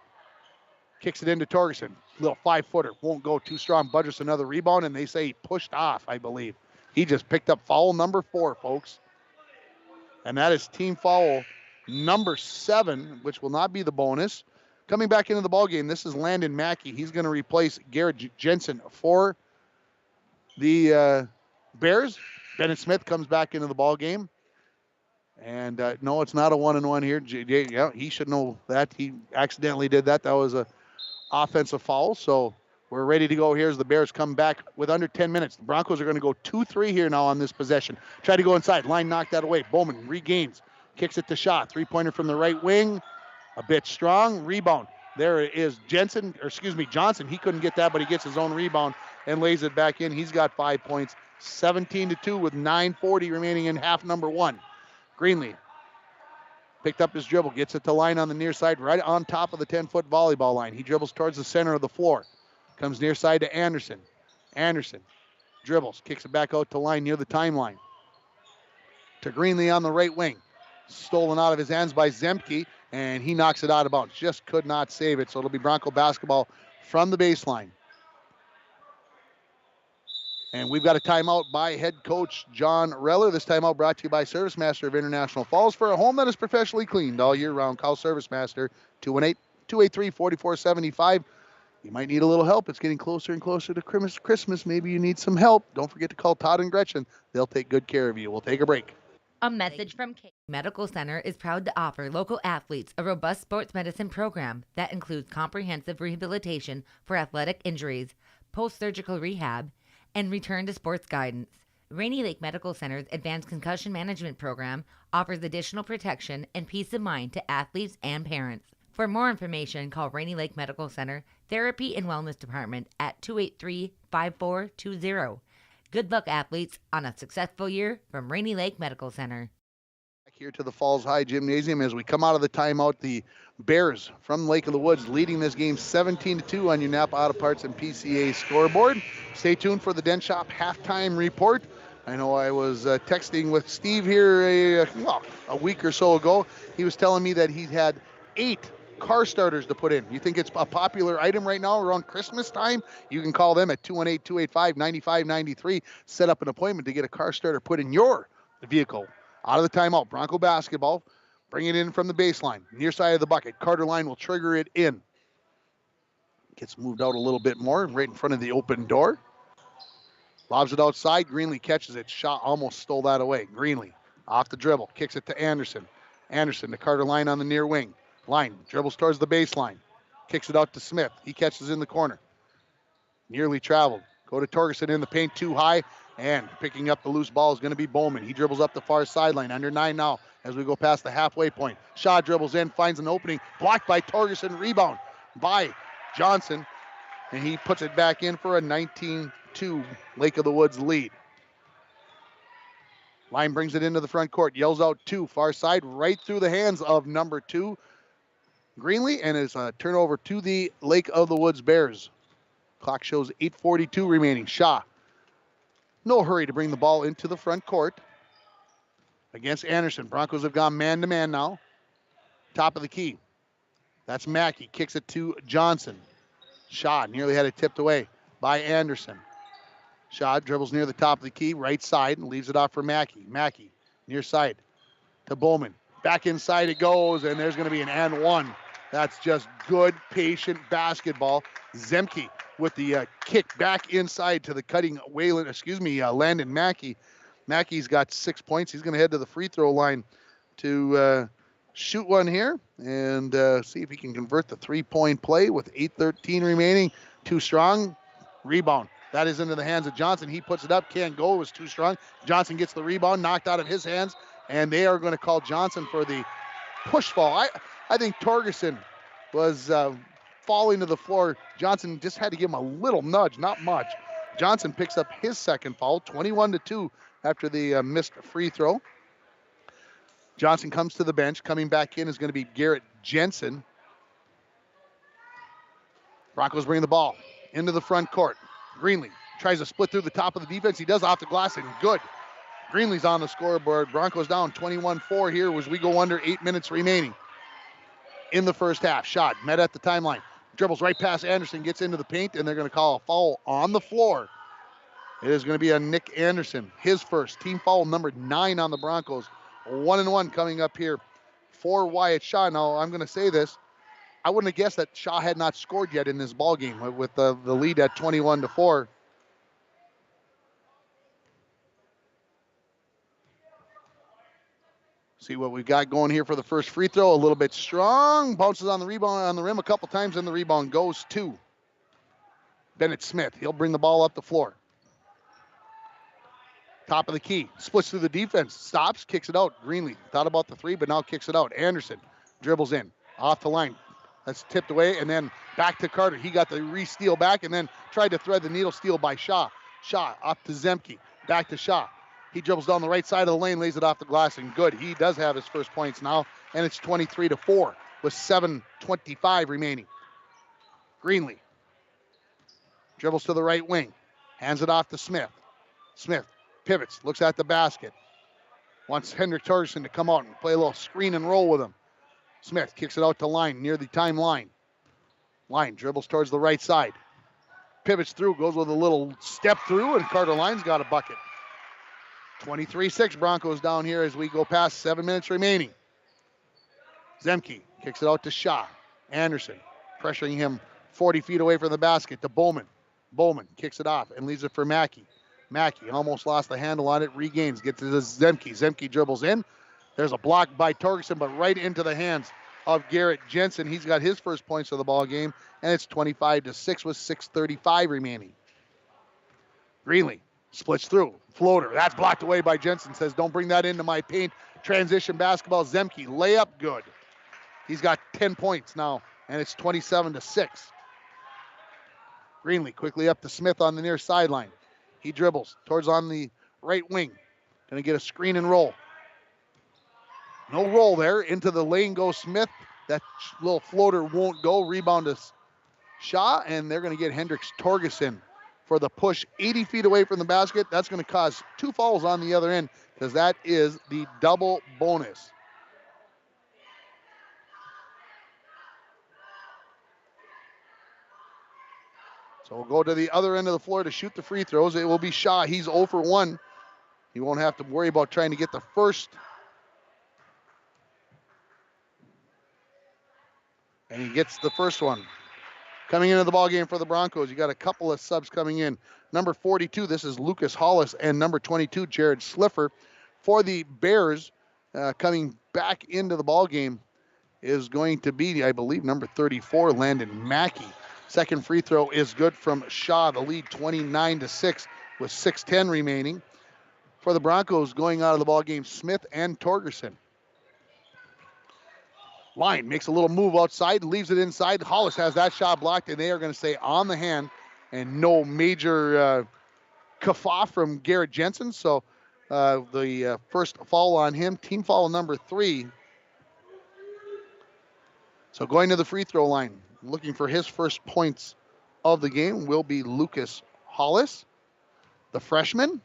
Kicks it into Torgerson. Little 5-footer. Won't go too strong. Budgers another rebound, and they say he pushed off, I believe. He just picked up foul number 4, folks. And that is team foul number 7, which will not be the bonus. Coming back into the ballgame, this is Landon Mackey. He's going to replace Garrett Jensen for the Bears. Bennett Smith comes back into the ballgame. And no, it's not a 1-and-1 here. Yeah, he should know that. He accidentally did that. That was a offensive foul. So we're ready to go here as the Bears come back with under 10 minutes. The Broncos are going to go 2-3 here now on this possession. Try to go inside. Line knocked that away. Bowman regains. Kicks it to Shaw. 3-pointer from the right wing. A bit strong. Rebound. There is Johnson. He couldn't get that, but he gets his own rebound and lays it back in. He's got 5 points. 17-2 with 9:40 remaining in half number 1. Greenlee picked up his dribble. Gets it to line on the near side, right on top of the 10-foot volleyball line. He dribbles towards the center of the floor. Comes near side to Anderson. Anderson dribbles. Kicks it back out to line near the timeline. To Greenlee on the right wing. Stolen out of his hands by Zemke, and he knocks it out of bounds. Just could not save it, so it'll be Bronco basketball from the baseline. And we've got a timeout by head coach John Reller. This timeout brought to you by Service Master of International Falls. For a home that is professionally cleaned all year round, call Service Master 218-283-4475. You might need a little help. It's getting closer and closer to Christmas. Maybe you need some help. Don't forget to call Todd and Gretchen. They'll take good care of you. We'll take a break. A message from K Medical Center is proud to offer local athletes a robust sports medicine program that includes comprehensive rehabilitation for athletic injuries, post-surgical rehab, and return to sports guidance. Rainy Lake Medical Center's Advanced Concussion Management Program offers additional protection and peace of mind to athletes and parents. For more information, call Rainy Lake Medical Center Therapy and Wellness Department at 283-5420. Good luck, athletes, on a successful year from Rainy Lake Medical Center. Back here to the Falls High Gymnasium as we come out of the timeout. The Bears from Lake of the Woods leading this game 17-2 on your Napa Auto Parts and PCA scoreboard. Stay tuned for the Den Shop halftime report. I know I was texting with Steve here a week or so ago. He was telling me that he had 8 car starters to put in. You think it's a popular item right now around Christmas time? You can call them at 218-285-9593. Set up an appointment to get a car starter put in your vehicle. Out of the timeout, Bronco basketball. Bring it in from the baseline. Near side of the bucket. Carter Line will trigger it in. Gets moved out a little bit more, right in front of the open door. Lobs it outside. Greenlee catches it. Shot almost stole that away. Greenlee off the dribble. Kicks it to Anderson. Anderson to Carter Line on the near wing. Line dribbles towards the baseline. Kicks it out to Smith. He catches in the corner. Nearly traveled. Go to Torgerson in the paint too high. And picking up the loose ball is going to be Bowman. He dribbles up the far sideline. Under 9 now as we go past the halfway point. Shaw dribbles in. Finds an opening. Blocked by Torgerson. Rebound by Johnson. And he puts it back in for a 19-2 Lake of the Woods lead. Line brings it into the front court. Yells out 2. Far side. Right through the hands of number 2. Greenlee, and it's a turnover to the Lake of the Woods Bears. Clock shows 8:42 remaining. Shaw, no hurry to bring the ball into the front court against Anderson. Broncos have gone man-to-man now. Top of the key. That's Mackey. Kicks it to Johnson. Shaw nearly had it tipped away by Anderson. Shaw dribbles near the top of the key, right side, and leaves it off for Mackey. Mackey, near side to Bowman. Back inside it goes, and there's going to be an and one. That's just good, patient basketball. Zemke with the kick back inside to the cutting Landon Mackey. Mackey's got 6 points. He's going to head to the free throw line to shoot one here and see if he can convert the 3-point play with 8:13 remaining. Too strong. Rebound. That is into the hands of Johnson. He puts it up. Can't go. It was too strong. Johnson gets the rebound, knocked out of his hands, and they are going to call Johnson for the push fall. I think Torgerson was falling to the floor. Johnson just had to give him a little nudge, not much. Johnson picks up his second foul, 21-2 after the missed free throw. Johnson comes to the bench. Coming back in is going to be Garrett Jensen. Broncos bring the ball into the front court. Greenlee tries to split through the top of the defense. He does off the glass, and good. Greenlee's on the scoreboard. Broncos down 21-4 here as we go under 8 minutes remaining in the first half. Shot met at the timeline. Dribbles right past Anderson, gets into the paint, and they're going to call a foul on the floor. It is going to be a Nick Anderson, his first. Team foul number 9 on the Broncos. 1-1 coming up here for Wyatt Shaw. Now, I'm going to say this. I wouldn't have guessed that Shaw had not scored yet in this ball game with the lead at 21-4. See what we've got going here for the first free throw. A little bit strong. Bounces on the rebound on the rim a couple times, and the rebound goes to Bennett Smith. He'll bring the ball up the floor. Top of the key. Splits through the defense. Stops. Kicks it out. Greenlee thought about the 3, but now kicks it out. Anderson dribbles in. Off the line. That's tipped away, and then back to Carter. He got the re-steal back, and then tried to thread the needle steal by Shaw. Shaw up to Zemke. Back to Shaw. He dribbles down the right side of the lane, lays it off the glass, and good. He does have his first points now, and it's 23-4 with 7:25 remaining. Greenlee dribbles to the right wing, hands it off to Smith. Smith pivots, looks at the basket, wants Hendrik Torgerson to come out and play a little screen and roll with him. Smith kicks it out to Line near the timeline. Line dribbles towards the right side, pivots through, goes with a little step through, and Carter Line's got a bucket. 23-6 Broncos down here as we go past 7 minutes remaining. Zemke kicks it out to Shaw. Anderson pressuring him 40 feet away from the basket to Bowman. Bowman kicks it off and leaves it for Mackey. Mackey almost lost the handle on it, regains, gets to Zemke. Zemke dribbles in. There's a block by Torgerson, but right into the hands of Garrett Jensen. He's got his first points of the ball game, and it's 25-6 with 6:35 remaining. Greenlee Splits through. Floater. That's blocked away by Jensen. Says, don't bring that into my paint. Transition basketball. Zemke. Layup. Good. He's got 10 points now, and it's 27-6. Greenlee quickly up to Smith on the near sideline. He dribbles towards on the right wing. Going to get a screen and roll. No roll there. Into the lane goes Smith. That little floater won't go. Rebound to Shaw, and they're going to get Hendrickson for the push 80 feet away from the basket. That's going to cause 2 fouls on the other end because that is the double bonus. So we'll go to the other end of the floor to shoot the free throws. It will be Shaw. He's 0 for 1. He won't have to worry about trying to get the first. And he gets the first one. Coming into the ballgame for the Broncos, you got a couple of subs coming in. Number 42, this is Lucas Hollis, and number 22, Jared Sliffer. For the Bears, coming back into the ballgame is going to be, I believe, number 34, Landon Mackey. Second free throw is good from Shaw. The lead 29-6 with 6:10 remaining. For the Broncos, going out of the ballgame, Smith and Torgerson. Line makes a little move outside, leaves it inside. Hollis has that shot blocked, and they are going to stay on the hand, and no major guffaw from Garrett Jensen. So the first foul on him, team foul number 3. So going to the free throw line, looking for his first points of the game will be Lucas Hollis, the freshman.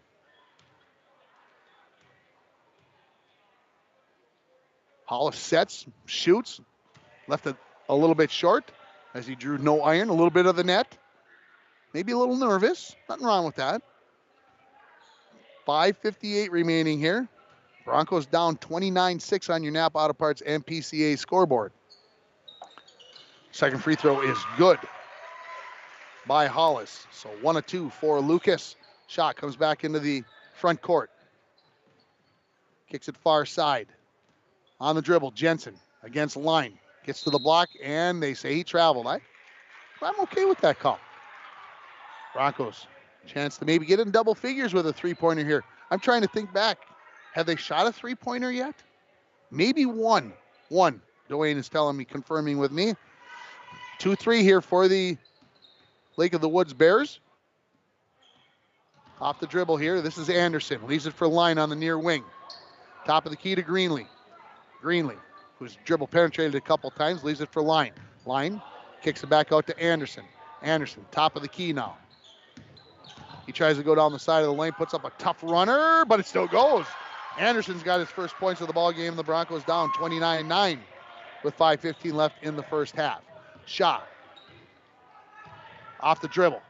Hollis sets, shoots, left it a little bit short as he drew no iron, a little bit of the net. Maybe a little nervous, nothing wrong with that. 5:58 remaining here. Broncos down 29-6 on your Napa Auto Parts and PCA scoreboard. Second free throw is good by Hollis. So 1 of 2 for Lucas. Shot comes back into the front court. Kicks it far side. On the dribble, Jensen against line. Gets to the block, and they say he traveled. I'm okay with that call. Broncos, chance to maybe get in double figures with a three-pointer here. I'm trying to think back. Have they shot a three-pointer yet? Maybe one. Dwayne is telling me, confirming with me. 2-3 here for the Lake of the Woods Bears. Off the dribble here. This is Anderson. Leaves it for line on the near wing. Top of the key to Greenlee. Greenlee, who's dribble penetrated a couple times, leaves it for Line. Line kicks it back out to Anderson. Anderson, top of the key now. He tries to go down the side of the lane, puts up a tough runner, but it still goes. Anderson's got his first points of the ball game. The Broncos down 29-9 with 5:15 left in the first half. Shaw off the dribble.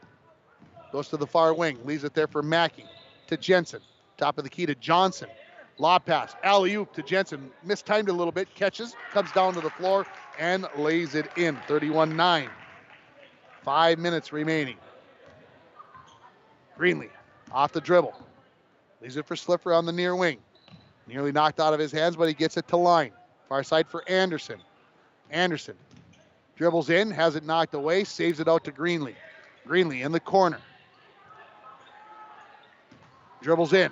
Goes to the far wing, leaves it there for Mackey. To Jensen. Top of the key to Johnson. Lob pass, alley-oop to Jensen. Mistimed a little bit, catches, comes down to the floor, and lays it in. 31-9. 5 minutes remaining. Greenlee off the dribble. Leaves it for Slipper on the near wing. Nearly knocked out of his hands, but he gets it to line. Far side for Anderson. Anderson dribbles in, has it knocked away, saves it out to Greenlee. Greenlee in the corner. Dribbles in.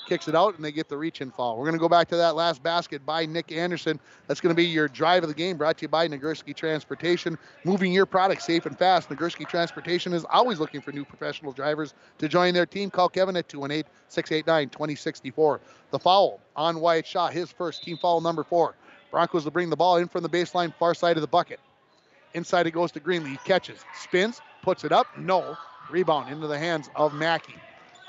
Kicks it out, and they get the reach-in foul. We're going to go back to that last basket by Nick Anderson. That's going to be your drive of the game, brought to you by Nagurski Transportation. Moving your product safe and fast. Nagurski Transportation is always looking for new professional drivers to join their team. Call Kevin at 218-689-2064. The foul on Wyatt Shaw, his first, team foul number 4. Broncos will bring the ball in from the baseline, far side of the bucket. Inside it goes to Greenlee. He catches, spins, puts it up. No. Rebound into the hands of Mackey.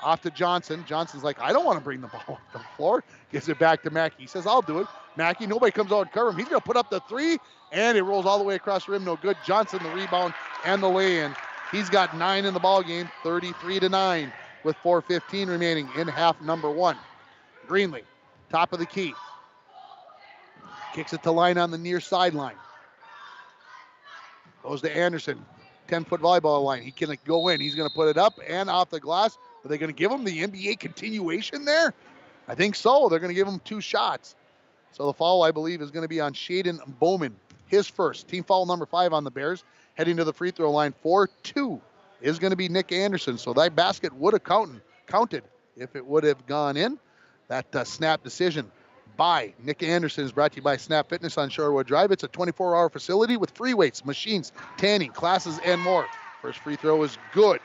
Off to Johnson. Johnson's like, I don't want to bring the ball off the floor. Gives it back to Mackey. He says, I'll do it. Mackey, nobody comes out and cover him. He's going to put up the 3, and it rolls all the way across the rim. No good. Johnson, the rebound and the lay-in. He's got 9 in the ball game, 33-9 with 4:15 remaining in half number 1. Greenlee, top of the key. Kicks it to line on the near sideline. Goes to Anderson, 10-foot volleyball line. He can go in. He's going to put it up and off the glass. Are they going to give him the NBA continuation there? I think so. They're going to give him 2 shots. So the foul, I believe, is going to be on Shaden Bowman. His first. Team foul number 5 on the Bears. Heading to the free throw line for 2 is going to be Nick Anderson. So that basket would have counted counted if it would have gone in. That snap decision by Nick Anderson is brought to you by Snap Fitness on Shorewood Drive. It's a 24-hour facility with free weights, machines, tanning, classes, and more. First free throw is good.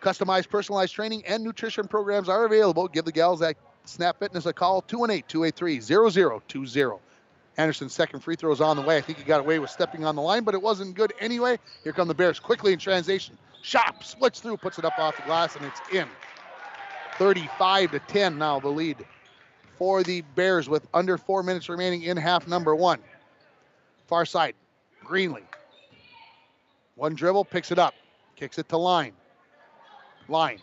Customized, personalized training and nutrition programs are available. Give the gals at Snap Fitness a call, 218-283-0020. Anderson's second free throw is on the way. I think he got away with stepping on the line, but it wasn't good anyway. Here come the Bears quickly in transition. Shot, splits through, puts it up off the glass, and it's in. 35-10 now the lead for the Bears with under 4 minutes remaining in half number one. Far side, Greenlee. One dribble, picks it up, kicks it to Line. Line,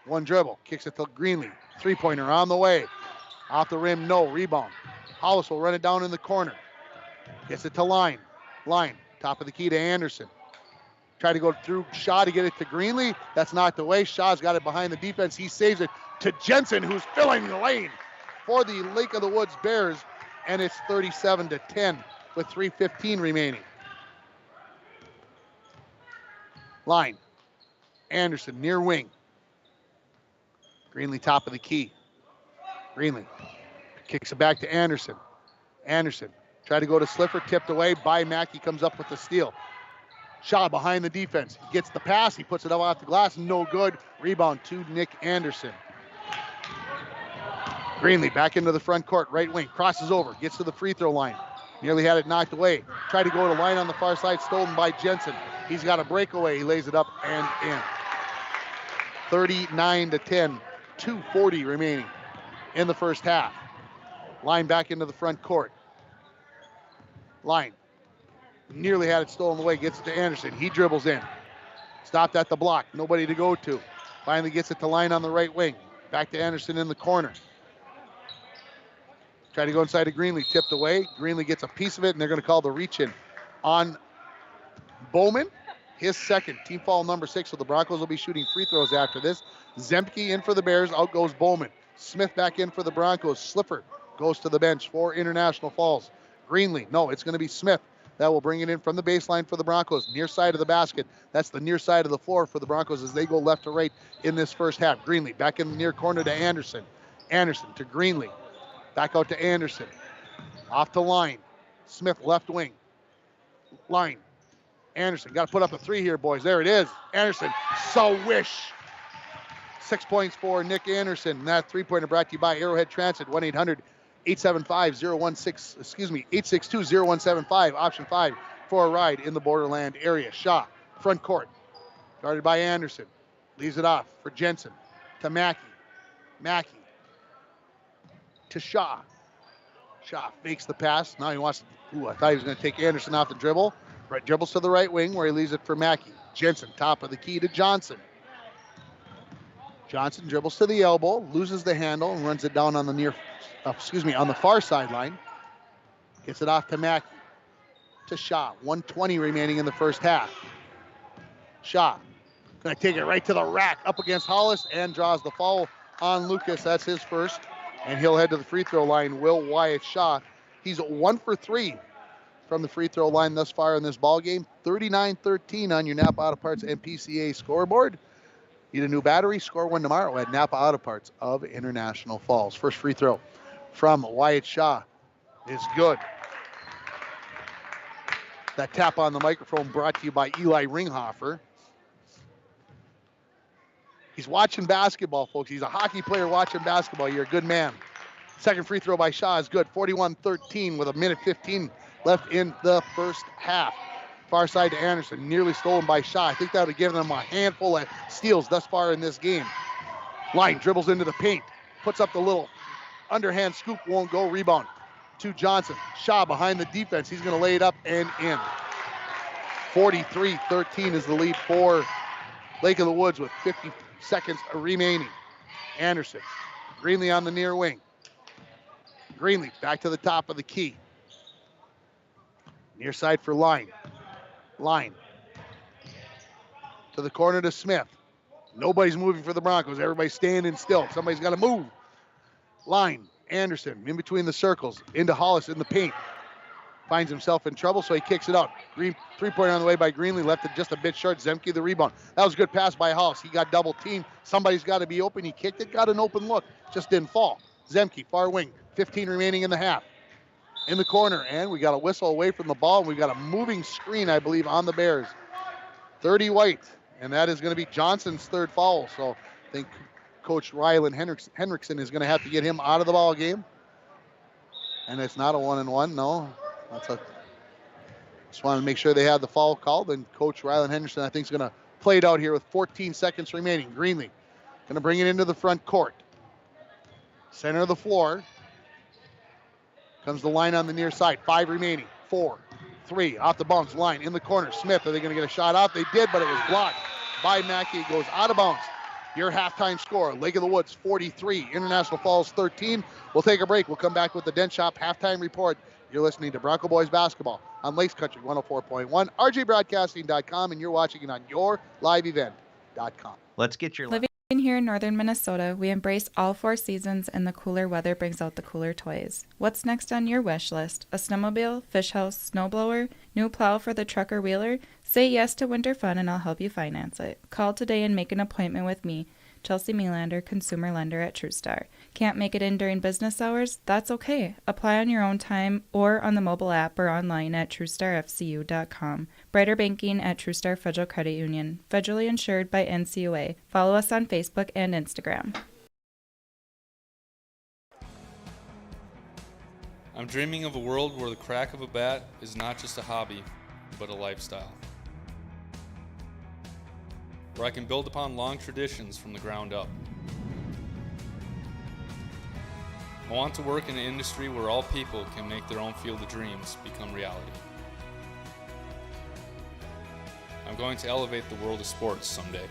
one dribble, kicks it to Greenlee. Three-pointer on the way. Off the rim, no, rebound. Hollis will run it down in the corner. Gets it to Line. Line, top of the key to Anderson. Try to go through Shaw to get it to Greenlee. That's not the way. Shaw's got it behind the defense. He saves it to Jensen, who's filling the lane for the Lake of the Woods Bears. And it's 37-10 with 3:15 remaining. Line. Anderson, near wing. Greenlee, top of the key. Greenlee kicks it back to Anderson. Anderson, try to go to Sliffer, tipped away by Mackey, comes up with the steal. Shaw behind the defense. He gets the pass. He puts it up off the glass. No good. Rebound to Nick Anderson. Greenlee back into the front court. Right wing. Crosses over. Gets to the free throw line. Nearly had it knocked away. Tried to go to line on the far side. Stolen by Jensen. He's got a breakaway. He lays it up and in. 39-10. 2:40 remaining in the first half. Line back into the front court. Line. Nearly had it stolen away. Gets it to Anderson. He dribbles in. Stopped at the block. Nobody to go to. Finally gets it to Line on the right wing. Back to Anderson in the corner. Try to go inside to Greenlee. Tipped away. Greenlee gets a piece of it, and they're going to call the reach in on Bowman. His second. Team foul number 6. So the Broncos will be shooting free throws after this. Zemke in for the Bears. Out goes Bowman. Smith back in for the Broncos. Slipper goes to the bench for International Falls. Greenlee. No, it's going to be Smith. That will bring it in from the baseline for the Broncos. Near side of the basket. That's the near side of the floor for the Broncos as they go left to right in this first half. Greenlee back in the near corner to Anderson. Anderson to Greenlee. Back out to Anderson. Off to Line. Smith left wing. Line. Anderson. Got to put up a three here, boys. There it is. Anderson. So wish. 6 points for Nick Anderson. And that three-pointer brought to you by Arrowhead Transit. 862-0175. Option 5 for a ride in the Borderland area. Shaw, front court. Guarded by Anderson. Leaves it off for Jensen. To Mackey. Mackey. To Shaw. Shaw fakes the pass. Now he wants to, I thought he was going to take Anderson off the dribble. Right, dribbles to the right wing where he leaves it for Mackey. Jensen, top of the key to Johnson. Johnson dribbles to the elbow, loses the handle, and runs it down on the on the far sideline. Gets it off to Mackey. To Shaw. 1:20 remaining in the first half. Shaw going to take it right to the rack up against Hollis and draws the foul on Lucas. That's his first. And he'll head to the free throw line. Will Wyatt Shaw. He's 1 for 3 from the free throw line thus far in this ball game. 39-13 on your Napa Auto Parts and PCA scoreboard. Need a new battery? Score one tomorrow at Napa Auto Parts of International Falls. First free throw from Wyatt Shaw is good. That tap on the microphone brought to you by Eli Ringhofer. He's watching basketball, folks. He's a hockey player watching basketball. You're a good man. Second free throw by Shaw is good. 41-13 with 1:15 left in the first half. Far side to Anderson, nearly stolen by Shaw. I think that would have given him a handful of steals thus far in this game. Line dribbles into the paint, puts up the little underhand scoop, won't go. Rebound to Johnson. Shaw behind the defense. He's going to lay it up and in. 43-13 is the lead for Lake of the Woods with 50 seconds remaining. Anderson, Greenlee on the near wing. Greenlee back to the top of the key. Near side for Line. Line to the corner to Smith. Nobody's moving for the Broncos. Everybody's standing still. Somebody's got to move. Line, Anderson in between the circles. Into Hollis in the paint. finds himself in trouble, so he kicks it out. Green, three-pointer on the way by Greenlee, left it just a bit short. Zemke the rebound. That was a good pass by House. He got double teamed. Somebody's got to be open. He kicked it, got an open look, just didn't fall. Zemke, far wing, 15 remaining in the half. In the corner, and we got a whistle away from the ball, and we've got a moving screen, I believe, on the Bears. 30 white, and that is going to be Johnson's third foul, so I think Coach Ryland Hendrickson is going to have to get him out of the ball game. And it's not a 1-and-1, no. Just wanted to make sure they had the foul called, and Coach Ryland Hendrickson, I think, is going to play it out here with 14 seconds remaining. Greenlee going to bring it into the front court. Center of the floor. Comes the line on the near side. 5 remaining. 4, 3, off the bounce line in the corner. Smith, are they going to get a shot off? They did, but it was blocked by Mackey. It goes out of bounds. Your halftime score, Lake of the Woods 43, International Falls 13. We'll take a break. We'll come back with the Dent Shop halftime report. You're listening to Bronco Boys basketball on Lakes Country 104.1, rjbroadcasting.com, and you're watching it on yourliveevent.com. Let's get your... Living here in northern Minnesota, we embrace all 4 seasons, and the cooler weather brings out the cooler toys. What's next on your wish list? A snowmobile, fish house, snowblower, new plow for the truck or wheeler? Say yes to winter fun and I'll help you finance it. Call today and make an appointment with me, Chelsea Melander, consumer lender at TrueStar. Can't make it in during business hours? That's okay. Apply on your own time or on the mobile app or online at TrueStarFCU.com. Brighter banking at TrueStar Federal Credit Union. Federally insured by NCUA. Follow us on Facebook and Instagram. I'm dreaming of a world where the crack of a bat is not just a hobby, but a lifestyle. Where I can build upon long traditions from the ground up. I want to work in an industry where all people can make their own field of dreams become reality. I'm going to elevate the world of sports someday.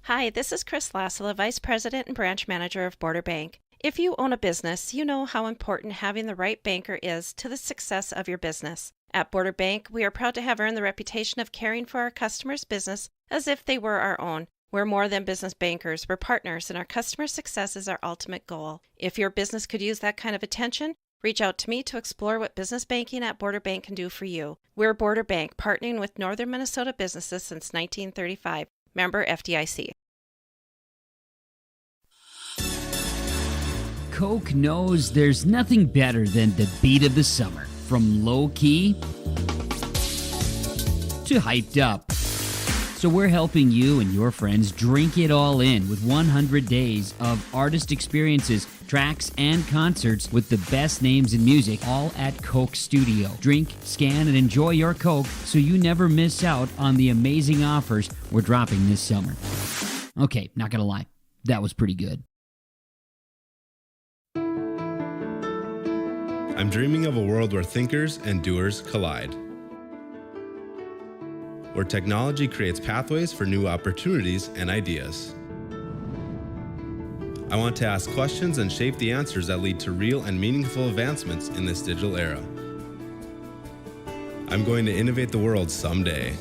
Hi, this is Chris Lassila, Vice President and Branch Manager of Border Bank. If you own a business, you know how important having the right banker is to the success of your business. At Border Bank, we are proud to have earned the reputation of caring for our customers' business as if they were our own. We're more than business bankers, we're partners, and our customer success is our ultimate goal. If your business could use that kind of attention, reach out to me to explore what business banking at Border Bank can do for you. We're Border Bank, partnering with Northern Minnesota businesses since 1935. Member FDIC. Coke knows there's nothing better than the beat of the summer. From low-key to hyped up. So we're helping you and your friends drink it all in with 100 days of artist experiences, tracks, and concerts with the best names in music, all at Coke Studio. Drink, scan, and enjoy your Coke so you never miss out on the amazing offers we're dropping this summer. Okay, not gonna lie, that was pretty good. I'm dreaming of a world where thinkers and doers collide. Where technology creates pathways for new opportunities and ideas. I want to ask questions and shape the answers that lead to real and meaningful advancements in this digital era. I'm going to innovate the world someday.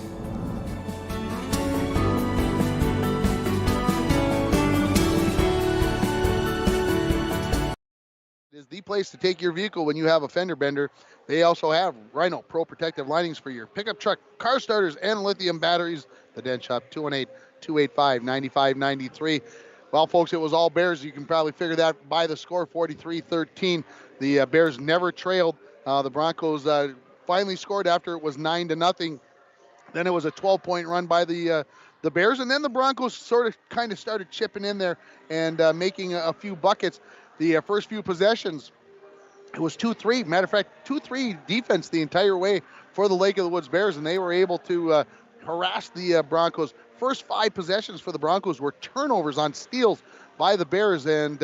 Is the place to take your vehicle when you have a fender bender. They also have Rhino Pro Protective Linings for your pickup truck, car starters, and lithium batteries. The Dent Shop, 218-285-9593. Well, folks, it was all Bears. You can probably figure that by the score, 43-13. The Bears never trailed. The Broncos finally scored after it was 9-0. Then it was a 12-point run by the Bears, and then the Broncos sort of kind of started chipping in there and making a few buckets. The first few possessions, it was 2-3. Matter of fact, 2-3 defense the entire way for the Lake of the Woods Bears, and they were able to harass the Broncos. First 5 possessions for the Broncos were turnovers on steals by the Bears, and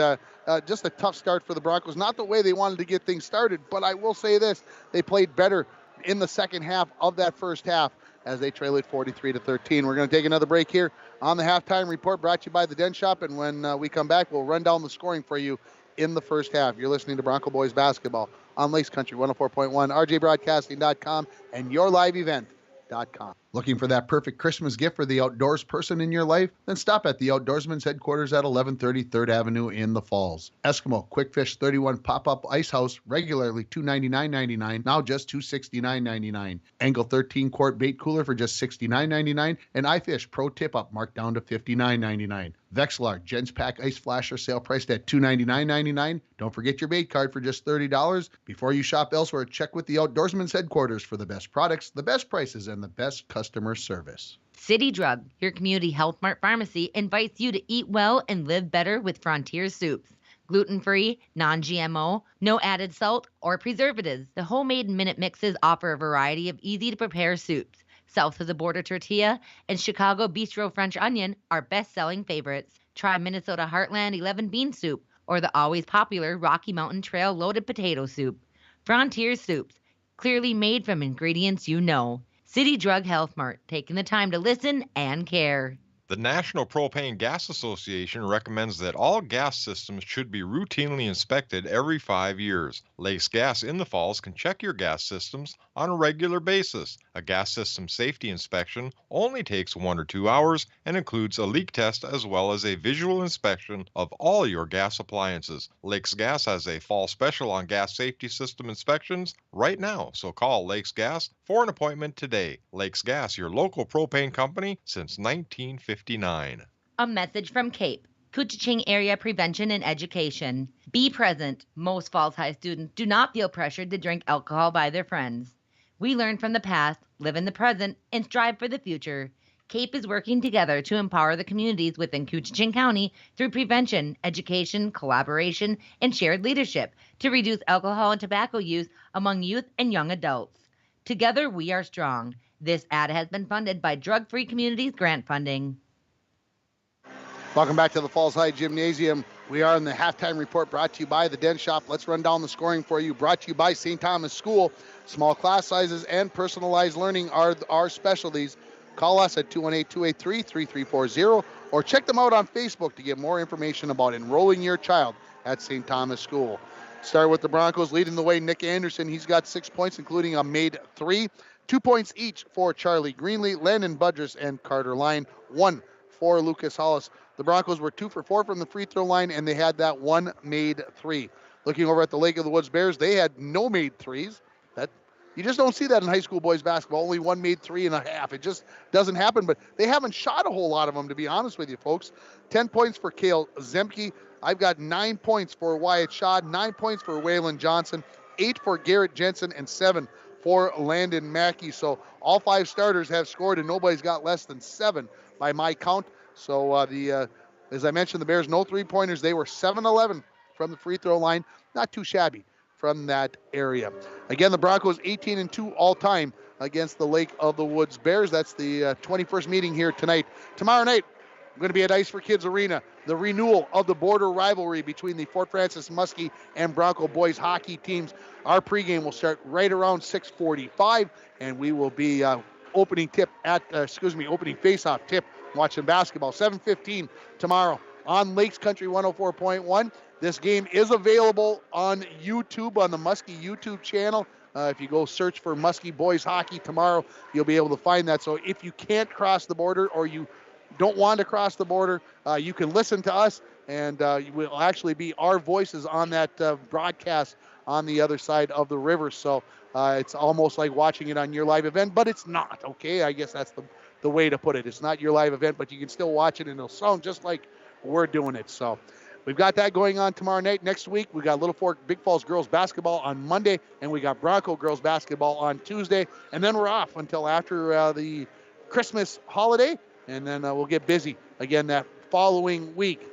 just a tough start for the Broncos. Not the way they wanted to get things started, but I will say this, they played better in the second half of that first half as they trail it 43-13. We're going to take another break here on the halftime report brought to you by the Dent Shop, and when we come back, we'll run down the scoring for you in the first half. You're listening to Bronco Boys basketball on Lakes Country 104.1, rjbroadcasting.com, and yourliveevent.com. Looking for that perfect Christmas gift for the outdoors person in your life? Then stop at the Outdoorsman's headquarters at 1130 3rd Avenue in the Falls. Eskimo Quick Fish 31 Pop-Up Ice House, regularly $299.99, now just $269.99. Angle 13 Quart Bait Cooler for just $69.99, and iFish Pro Tip-Up marked down to $59.99. Vexlar Gens Pack Ice Flasher sale priced at $299.99. Don't forget your bait card for just $30. Before you shop elsewhere, check with the Outdoorsman's headquarters for the best products, the best prices, and the best customer service. City Drug, your community Health Mart pharmacy, invites you to eat well and live better with Frontier Soups. Gluten-free, non-GMO, no added salt or preservatives. The homemade minute mixes offer a variety of easy-to-prepare soups. South of the Border Tortilla and Chicago Bistro French Onion are best-selling favorites. Try Minnesota Heartland 11 Bean Soup or the always popular Rocky Mountain Trail Loaded Potato Soup. Frontier Soups, clearly made from ingredients you know. City Drug Health Mart, taking the time to listen and care. The National Propane Gas Association recommends that all gas systems should be routinely inspected every 5 years. Lakes Gas in the Falls can check your gas systems on a regular basis. A gas system safety inspection only takes 1 or 2 hours and includes a leak test as well as a visual inspection of all your gas appliances. Lakes Gas has a fall special on gas safety system inspections right now, so call Lakes Gas for an appointment today. Lakes Gas, your local propane company since 1959. A message from CAPE, Couchiching Area Prevention and Education. Be present. Most Falls High students do not feel pressured to drink alcohol by their friends. We learn from the past, live in the present, and strive for the future. CAPE is working together to empower the communities within Couchiching County through prevention, education, collaboration, and shared leadership to reduce alcohol and tobacco use among youth and young adults. Together, we are strong. This ad has been funded by Drug Free Communities grant funding. Welcome back to the Falls High Gymnasium. We are in the halftime report brought to you by the Den Shop. Let's run down the scoring for you. Brought to you by St. Thomas School. Small class sizes and personalized learning are our specialties. Call us at 218-283-3340 or check them out on Facebook to get more information about enrolling your child at St. Thomas School. Start with the Broncos leading the way. Nick Anderson, he's got 6 points, including a made 3. 2 points each for Charlie Greenlee, Landon Budrus, and Carter Lyon. 1 for Lucas Hollis. The Broncos were 2 for 4 from the free throw line, and they had that 1 made 3. Looking over at the Lake of the Woods Bears, they had no made 3s. You just don't see that in high school boys basketball. Only 1 made 3.5. It just doesn't happen, but they haven't shot a whole lot of them, to be honest with you, folks. 10 points for Cale Zemke. I've got 9 points for Wyatt Shaw, 9 points for Waylon Johnson, 8 for Garrett Jensen, and 7 for Landon Mackey. So all 5 starters have scored, and nobody's got less than 7 by my count. So as I mentioned, the Bears, no 3-pointers. They were 7-11 from the free throw line. Not too shabby from that area. Again, the Broncos 18-2 all-time against the Lake of the Woods Bears. That's the 21st meeting here tonight. Tomorrow night, I'm going to be at Ice for Kids Arena, the renewal of the border rivalry between the Fort Francis Muskie and Bronco boys hockey teams. Our pregame will start right around 6:45, and we will be opening face-off tip watching basketball. 7:15 tomorrow on Lakes Country 104.1. This game is available on YouTube, on the Muskie YouTube channel. If you go search for Muskie Boys Hockey tomorrow, you'll be able to find that. So if you can't cross the border or you don't want to cross the border, you can listen to us, and it will actually be our voices on that broadcast on the other side of the river. So it's almost like watching it on your live event, but it's not, okay? I guess that's the way to put it. It's not your live event, but you can still watch it, and it'll sound just like we're doing it. So we've got that going on tomorrow night. Next week, we got Little Fork Big Falls girls basketball on Monday, and we got Bronco girls basketball on Tuesday. And then we're off until after the Christmas holiday, and then we'll get busy again that following week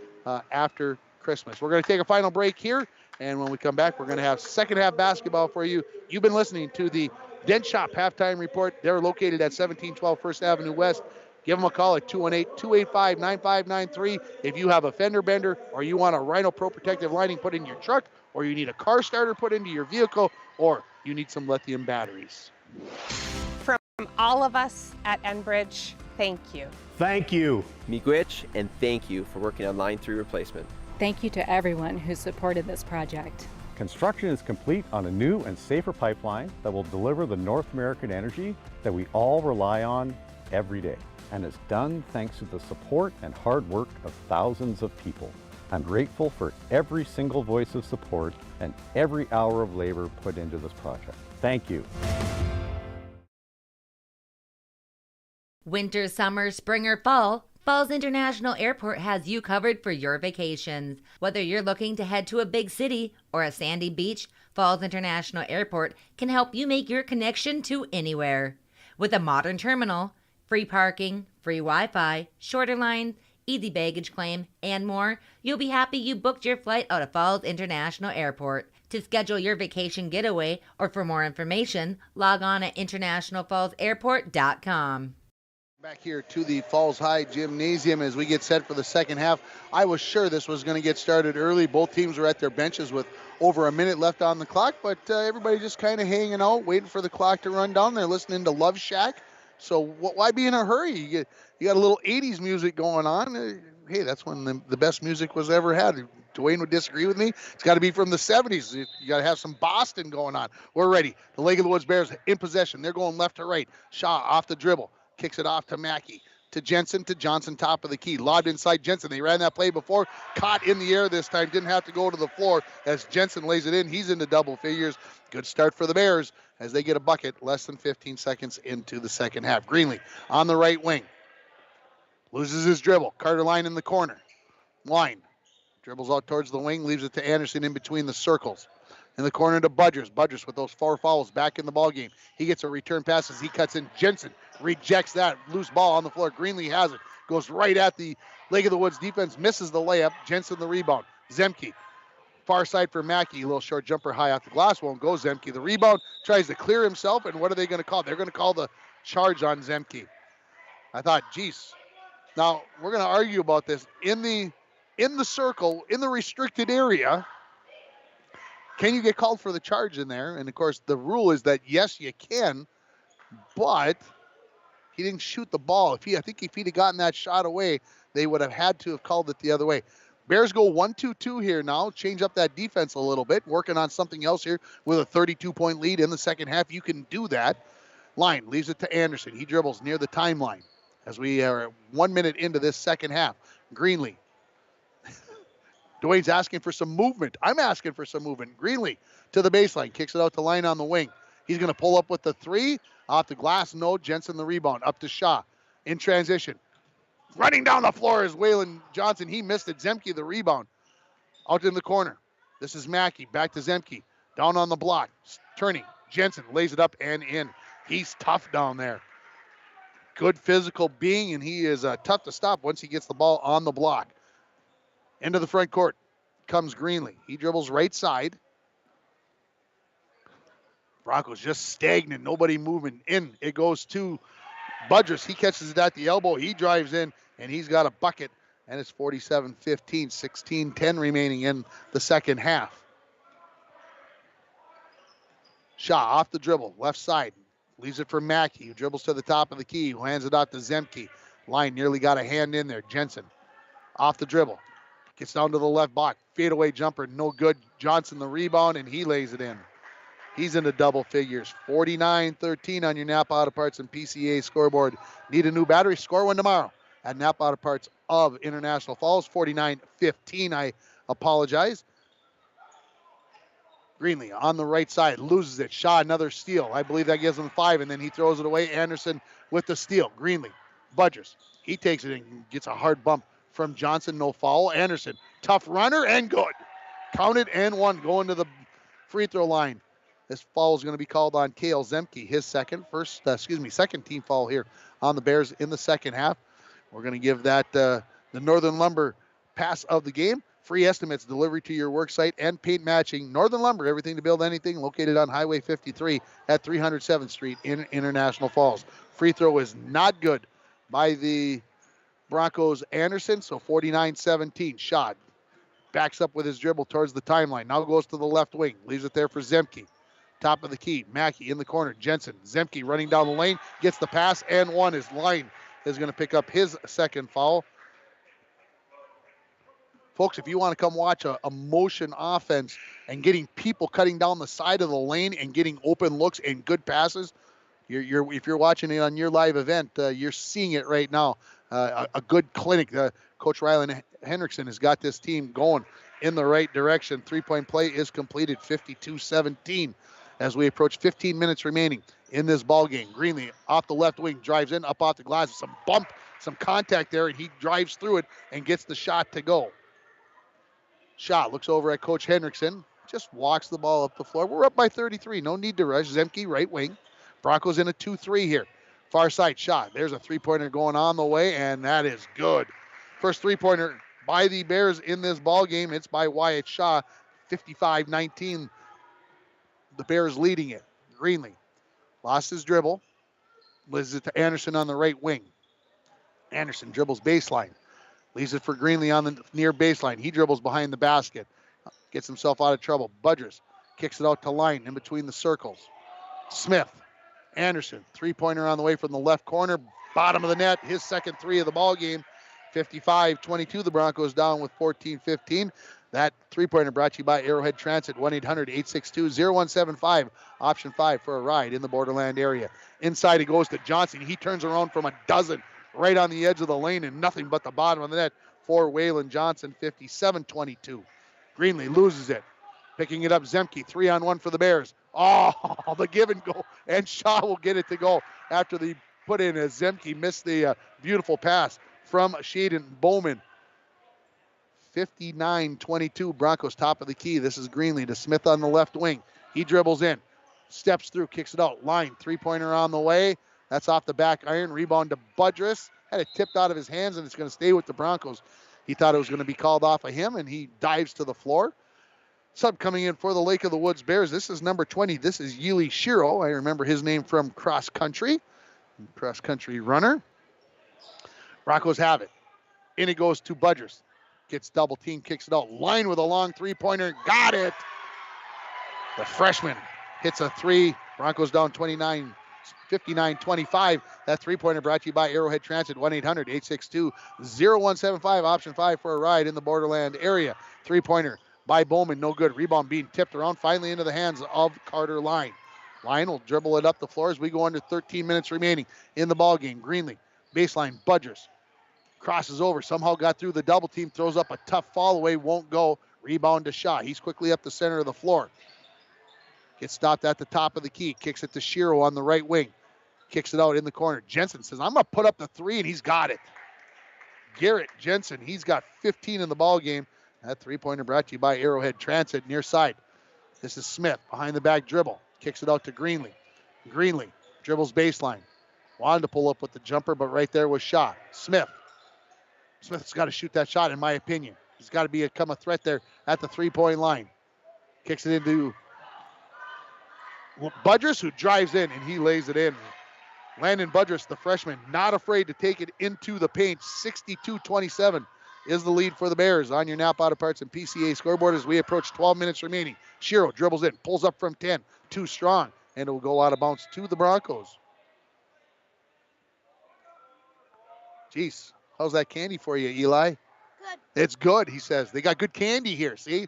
after Christmas. We're going to take a final break here, and when we come back, we're going to have second half basketball for you. You've been listening to the Den Shop Halftime Report. They're located at 1712 First Avenue West. Give them a call at 218-285-9593. If you have a fender bender or you want a Rhino Pro Protective lining put in your truck, or you need a car starter put into your vehicle, or you need some lithium batteries. From all of us at Enbridge, thank you. Thank you. Miigwech, and thank you for working on Line 3 replacement. Thank you to everyone who supported this project. Construction is complete on a new and safer pipeline that will deliver the North American energy that we all rely on every day and is done thanks to the support and hard work of thousands of people. I'm grateful for every single voice of support and every hour of labor put into this project. Thank you. Winter, summer, spring, or fall, Falls International Airport has you covered for your vacations. Whether you're looking to head to a big city or a sandy beach, Falls International Airport can help you make your connection to anywhere. With a modern terminal, free parking, free Wi-Fi, shorter lines, easy baggage claim, and more, you'll be happy you booked your flight out of Falls International Airport. To schedule your vacation getaway or for more information, log on at internationalfallsairport.com. Back here to the Falls High Gymnasium as we get set for the second half. I was sure this was going to get started early. Both teams were at their benches with over a minute left on the clock, but everybody just kind of hanging out, waiting for the clock to run down. They're listening to Love Shack. So why be in a hurry? You got a little 80s music going on. Hey, that's when the best music was ever had. Dwayne would disagree with me. It's got to be from the 70s. You got to have some Boston going on. We're ready. The Lake of the Woods Bears in possession. They're going left to right. Shaw off the dribble. Kicks it off to Mackey, to Jensen, to Johnson, top of the key. Lobbed inside Jensen. They ran that play before. Caught in the air this time. Didn't have to go to the floor as Jensen lays it in. He's into double figures. Good start for the Bears as they get a bucket less than 15 seconds into the second half. Greenlee on the right wing. Loses his dribble. Carter Line in the corner. Line dribbles out towards the wing. Leaves it to Anderson in between the circles. In the corner to Budgers. Budgers with those 4 fouls back in the ball game. He gets a return pass as he cuts in. Jensen rejects that. Loose ball on the floor. Greenlee has it. Goes right at the Lake of the Woods defense. Misses the layup. Jensen the rebound. Zemke. Far side for Mackey. A little short jumper high off the glass. Won't go. Zemke the rebound. Tries to clear himself. And what are they going to call? They're going to call the charge on Zemke. I thought, geez. Now, we're going to argue about this. In the circle, in the restricted area, can you get called for the charge in there? And, of course, the rule is that, yes, you can, but he didn't shoot the ball. I think if he'd have gotten that shot away, they would have had to have called it the other way. Bears go 1-2-2 here now, change up that defense a little bit, working on something else here with a 32-point lead in the second half. You can do that. Line leaves it to Anderson. He dribbles near the timeline as we are 1 minute into this second half. Greenlee. Dwayne's asking for some movement. I'm asking for some movement. Greenlee to the baseline. Kicks it out to Line on the wing. He's going to pull up with the 3. Off the glass, no. Jensen the rebound. Up to Shaw. In transition. Running down the floor is Waylon Johnson. He missed it. Zemke the rebound. Out in the corner. This is Mackey. Back to Zemke. Down on the block. Turning. Jensen lays it up and in. He's tough down there. Good physical being, and he is tough to stop once he gets the ball on the block. Into the front court comes Greenlee. He dribbles right side. Broncos just stagnant. Nobody moving. In it goes to Budgers. He catches it at the elbow. He drives in, and he's got a bucket. And it's 47-15, 16-10 remaining in the second half. Shaw off the dribble. Left side. Leaves it for Mackey, who dribbles to the top of the key. Who hands it out to Zemke. Line nearly got a hand in there. Jensen off the dribble. Gets down to the left block. Fadeaway jumper, no good. Johnson the rebound, and he lays it in. He's into double figures. 49-13 on your Napa Auto Parts and PCA scoreboard. Need a new battery? Score one tomorrow at Napa Auto Parts of International Falls. 49-15, I apologize. Greenlee on the right side, loses it. Shaw, another steal. I believe that gives him 5, and then he throws it away. Anderson with the steal. Greenlee, Budgers. He takes it and gets a hard bump from Johnson, no foul. Anderson, tough runner and good. Counted and 1, going to the free throw line. This foul is going to be called on Kale Zemke, his second team foul here on the Bears in the second half. We're going to give that the Northern Lumber pass of the game. Free estimates, delivery to your work site, and paint matching. Northern Lumber, everything to build anything, located on Highway 53 at 307th Street in International Falls. Free throw is not good by the Broncos. Anderson, so 49-17. Shot. Backs up with his dribble towards the timeline. Now goes to the left wing. Leaves it there for Zemke. Top of the key. Mackey in the corner. Jensen. Zemke running down the lane. Gets the pass and 1. His Line is going to pick up his second foul. Folks, if you want to come watch a motion offense and getting people cutting down the side of the lane and getting open looks and good passes, If you're watching it on your live event, you're seeing it right now. A good clinic. Coach Coach Hendrickson has got this team going in the right direction. 3-point play is completed, 52-17, as we approach 15 minutes remaining in this ball game. Greenlee off the left wing, drives in, up off the glass, some contact there, and he drives through it and gets the shot to go. Shot, looks over at Coach Hendrickson, just walks the ball up the floor. We're up by 33, no need to rush. Zemke, right wing. Broncos in a 2-3 here. Far side shot. There's a three-pointer going on the way, and that is good. First three-pointer by the Bears in this ball game. It's by Wyatt Shaw, 55-19. The Bears leading it. Greenlee lost his dribble. Leaves it to Anderson on the right wing. Anderson dribbles baseline. Leaves it for Greenlee on the near baseline. He dribbles behind the basket. Gets himself out of trouble. Budrus kicks it out to line in between the circles. Smith. Anderson, three-pointer on the way from the left corner. Bottom of the net. His second three of the ball game. 55-22. The Broncos down with 14-15. That three-pointer brought to you by Arrowhead Transit, 1-800-862-0175, option 5 for a ride in the Borderland area. Inside it goes to Johnson. He turns around from a dozen right on the edge of the lane and nothing but the bottom of the net for Waylon Johnson, 57-22. Greenlee loses it. Picking it up, Zemke, 3-on-1 for the Bears. Oh, the give and go, and Shaw will get it to go after the put in as Zemke missed the beautiful pass from Shaden Bowman. 59-22, Broncos top of the key. This is Greenlee to Smith on the left wing. He dribbles in, steps through, kicks it out. Line, three-pointer on the way. That's off the back iron. Rebound to Budrus. Had it tipped out of his hands, and it's going to stay with the Broncos. He thought it was going to be called off of him, and he dives to the floor. Sub coming in for the Lake of the Woods Bears. This is number 20. This is Yuli Shiro. I remember his name from cross country runner. Broncos have it. In it goes to Budrus. Gets double team, kicks it out. Line with a long three-pointer. Got it. The freshman hits a three. Broncos down 59-25. That three-pointer brought to you by Arrowhead Transit, 1-800-862-0175, option 5 for a ride in the Borderland area. Three-pointer by Bowman, no good. Rebound being tipped around, finally into the hands of Carter Line. Line will dribble it up the floor as we go under 13 minutes remaining in the ballgame. Greenlee, baseline, Budrus. Crosses over, somehow got through the double team, throws up a tough fall away, won't go. Rebound to Shaw. He's quickly up the center of the floor. Gets stopped at the top of the key. Kicks it to Shiro on the right wing. Kicks it out in the corner. Jensen says, I'm going to put up the three, and he's got it. Garrett Jensen, he's got 15 in the ball game. That three-pointer brought to you by Arrowhead Transit near side. This is Smith, behind the back dribble. Kicks it out to Greenlee. Greenlee dribbles baseline. Wanted to pull up with the jumper, but right there was Shaw. Smith's got to shoot that shot, in my opinion. He's got to become a threat there at the three-point line. Kicks it into Budrus, who drives in, and he lays it in. Landon Budrus, the freshman, not afraid to take it into the paint. 62-27 is the lead for the Bears on your Napa Auto Parts and PCA scoreboard as we approach 12 minutes remaining. Shiro dribbles in, pulls up from 10, too strong, and it will go out of bounds to the Broncos. Jeez. How's that candy for you, Eli? Good. It's good, he says. They got good candy here, see?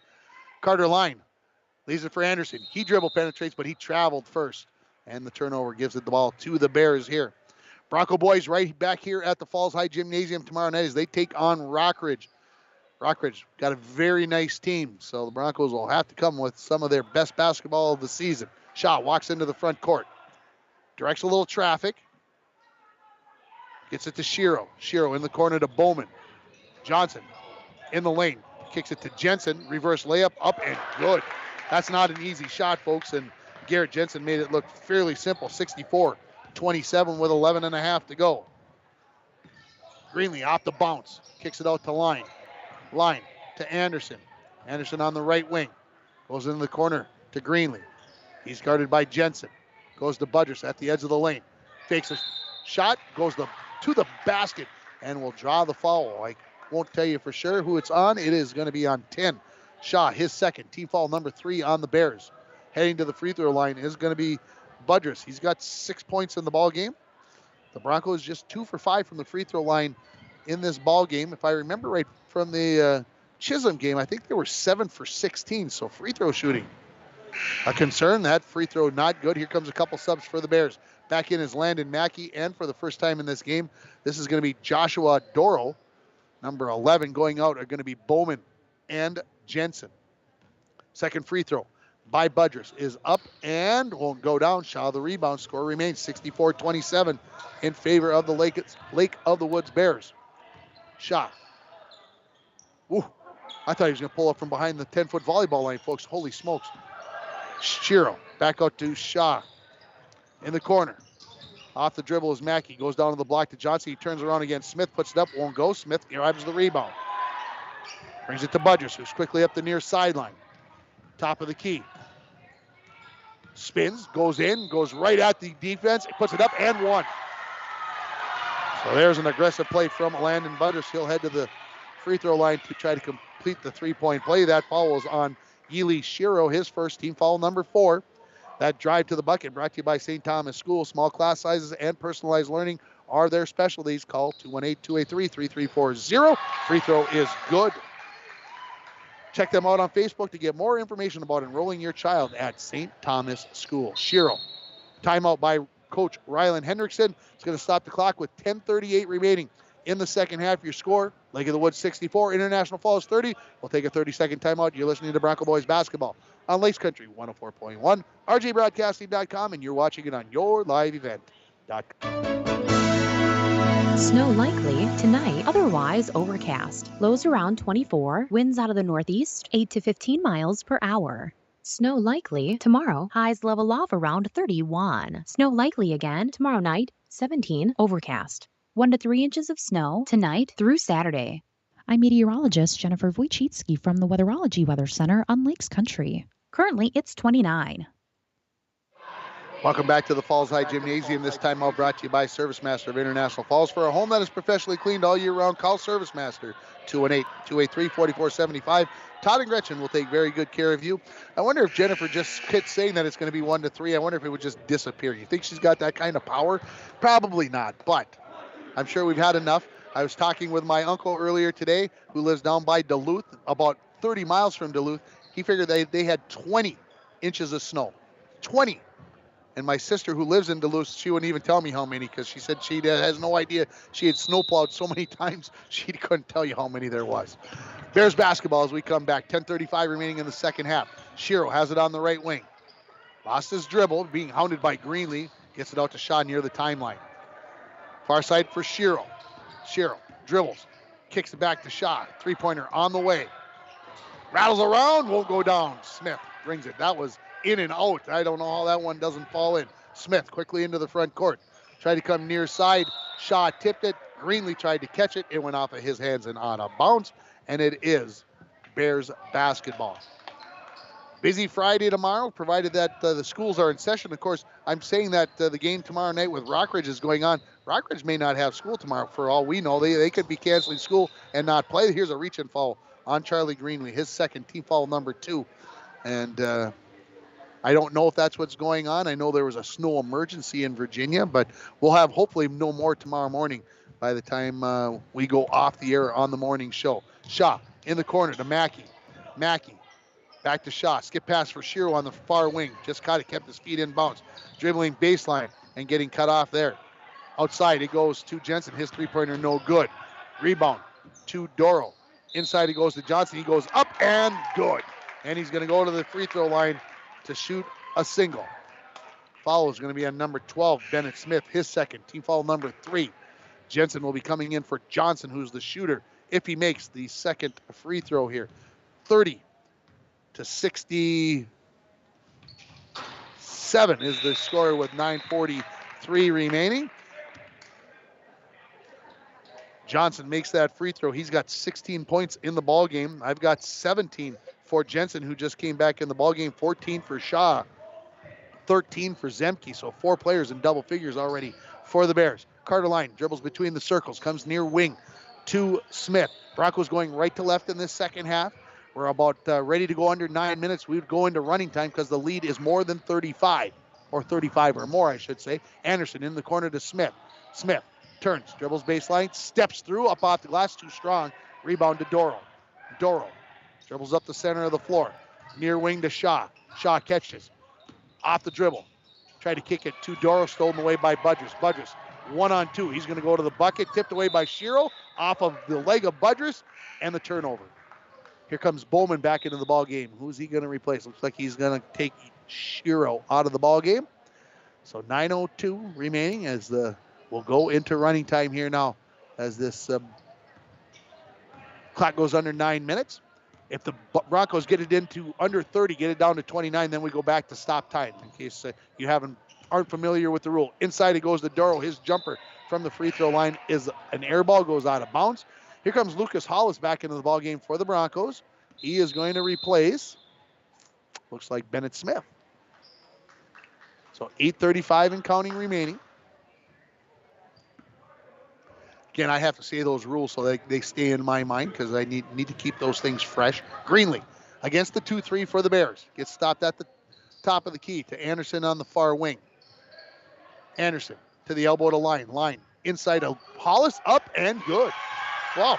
Carter Line leaves it for Anderson. He dribble penetrates, but he traveled first. And the turnover gives it the ball to the Bears here. Bronco boys right back here at the Falls High Gymnasium tomorrow night as they take on Rockridge. Rockridge got a very nice team, so the Broncos will have to come with some of their best basketball of the season. Shaw walks into the front court. Directs a little traffic. Gets it to Shiro. Shiro in the corner to Bowman. Johnson in the lane. Kicks it to Jensen. Reverse layup. Up and good. That's not an easy shot, folks. And Garrett Jensen made it look fairly simple. 64-27 with 11 and a half to go. Greenlee off the bounce. Kicks it out to Line. Line to Anderson. Anderson on the right wing. Goes into the corner to Greenlee. He's guarded by Jensen. Goes to Budrus at the edge of the lane. Fakes a shot. Goes to the basket and will draw the foul. I won't tell you for sure who it's on. It is going to be on 10. Shaw, his second. Team foul number 3 on the Bears. Heading to the free throw line is going to be Budrus. He's got 6 points in the ball game. The Broncos just 2 for 5 from the free throw line in this ball game. If I remember right from the Chisholm game, I think they were 7 for 16. So free throw shooting a concern. That free throw not good. Here comes a couple subs for the Bears. Back in is Landon Mackey, and for the first time in this game, this is going to be Joshua Doro. Number 11 going out are going to be Bowman and Jensen. Second free throw by Budrus is up and won't go down. Shaw the rebound. Score remains 64-27 in favor of the Lake of the Woods Bears. Shaw. Ooh, I thought he was going to pull up from behind the 10-foot volleyball line, folks. Holy smokes. Shiro back out to Shaw in the corner. Off the dribble is Mackey. Goes down to the block to Johnson. He turns around against Smith. Puts it up. Won't go. Smith grabs the rebound. Brings it to Budrus, who's quickly up the near sideline. Top of the key. Spins. Goes in. Goes right at the defense. Puts it up and one. So there's an aggressive play from Landon Budrus. He'll head to the free throw line to try to complete the three-point play. That foul was on Ely Shiro, his first team foul, number 4. That drive to the bucket brought to you by St. Thomas School. Small class sizes and personalized learning are their specialties. Call 218-283-3340. Free throw is good. Check them out on Facebook to get more information about enrolling your child at St. Thomas School. Shiro. Timeout by Coach Rylan Hendrickson. It's going to stop the clock with 10:38 remaining in the second half. Your score, Lake of the Woods 64, International Falls 30. We'll take a 30-second timeout. You're listening to Bronco Boys basketball on Lakes Country 104.1, rjbroadcasting.com, and you're watching it on yourliveevent.com. Snow likely tonight, otherwise overcast. Lows around 24, winds out of the northeast, 8 to 15 miles per hour. Snow likely tomorrow, highs level off around 31. Snow likely again tomorrow night, 17, overcast. 1 to 3 inches of snow tonight through Saturday. I'm meteorologist Jennifer Wojcicki from the Weatherology Weather Center on Lakes Country. Currently, it's 29. Welcome back to the Falls High Gymnasium. This time out brought to you by Service Master of International Falls. For a home that is professionally cleaned all year round, call Service Master 218-283-4475. Todd and Gretchen will take very good care of you. I wonder if Jennifer just keeps saying that it's going to be 1 to 3. I wonder if it would just disappear. You think she's got that kind of power? Probably not, but I'm sure we've had enough. I was talking with my uncle earlier today who lives down by Duluth, about 30 miles from Duluth. He figured they had 20 inches of snow. 20. And my sister who lives in Duluth, she wouldn't even tell me how many because she said she has no idea. She had snowplowed so many times, she couldn't tell you how many there was. Bears basketball as we come back. 10:35 remaining in the second half. Shiro has it on the right wing. Lost his dribble, being hounded by Greenlee. Gets it out to Shaw near the timeline. Far side for Shiro. Shiro dribbles, kicks it back to Shaw. Three-pointer on the way. Rattles around, won't go down. Smith brings it. That was in and out. I don't know how that one doesn't fall in. Smith quickly into the front court. Tried to come near side. Shaw tipped it. Greenlee tried to catch it. It went off of his hands and on a bounce. And it is Bears basketball. Busy Friday tomorrow, provided that the schools are in session. Of course, I'm saying that the game tomorrow night with Rockridge is going on. Rockridge may not have school tomorrow for all we know. They could be canceling school and not play. Here's a reach and foul on Charlie Greenlee, his second team foul, number 2. And I don't know if that's what's going on. I know there was a snow emergency in Virginia, but we'll have hopefully no more tomorrow morning by the time we go off the air on the morning show. Shaw in the corner to Mackey. Mackey back to Shaw. Skip pass for Shiro on the far wing. Just caught it, kept his feet in bounds. Dribbling baseline and getting cut off there. Outside it goes to Jensen. His three-pointer no good. Rebound to Doro. Inside he goes to Johnson. He goes up and good. And he's going to go to the free throw line to shoot a single. Foul is going to be on number 12, Bennett Smith, his second. Team foul number 3. Jensen will be coming in for Johnson, who's the shooter, if he makes the second free throw here. 30-67 is the score with 9:43 remaining. Johnson makes that free throw. He's got 16 points in the ball game. I've got 17 for Jensen, who just came back in the ball game. 14 for Shaw, 13 for Zemke. So 4 players in double figures already for the Bears. Carter Line dribbles between the circles, comes near wing to Smith. Broncos going right to left in this second half. We're about ready to go under 9 minutes. We would go into running time because the lead is more than 35, or 35 or more, I should say. Anderson in the corner to Smith. Smith turns, dribbles baseline, steps through, up off the glass, too strong. Rebound to Doro. Doro dribbles up the center of the floor. Near wing to Shaw. Shaw catches. Off the dribble. Tried to kick it to Doro, stolen away by Budrus. Budrus, 1-on-2. He's going to go to the bucket, tipped away by Shiro, off of the leg of Budrus, and the turnover. Here comes Bowman back into the ball game. Who's he going to replace? Looks like he's going to take Shiro out of the ball game. So 9:02 remaining as we'll go into running time here now as this clock goes under 9 minutes. If the Broncos get it into under 30, get it down to 29, then we go back to stop time in case you aren't familiar with the rule. Inside it goes to Doro. His jumper from the free throw line is an air ball, goes out of bounds. Here comes Lucas Hollis back into the ball game for the Broncos. He is going to replace, looks like Bennett Smith. So 8:35 and counting remaining. Again, I have to say those rules so they stay in my mind because I need to keep those things fresh. Greenlee against the 2-3 for the Bears. Gets stopped at the top of the key to Anderson on the far wing. Anderson to the elbow to line. Line inside of Hollis, up and good. Wow,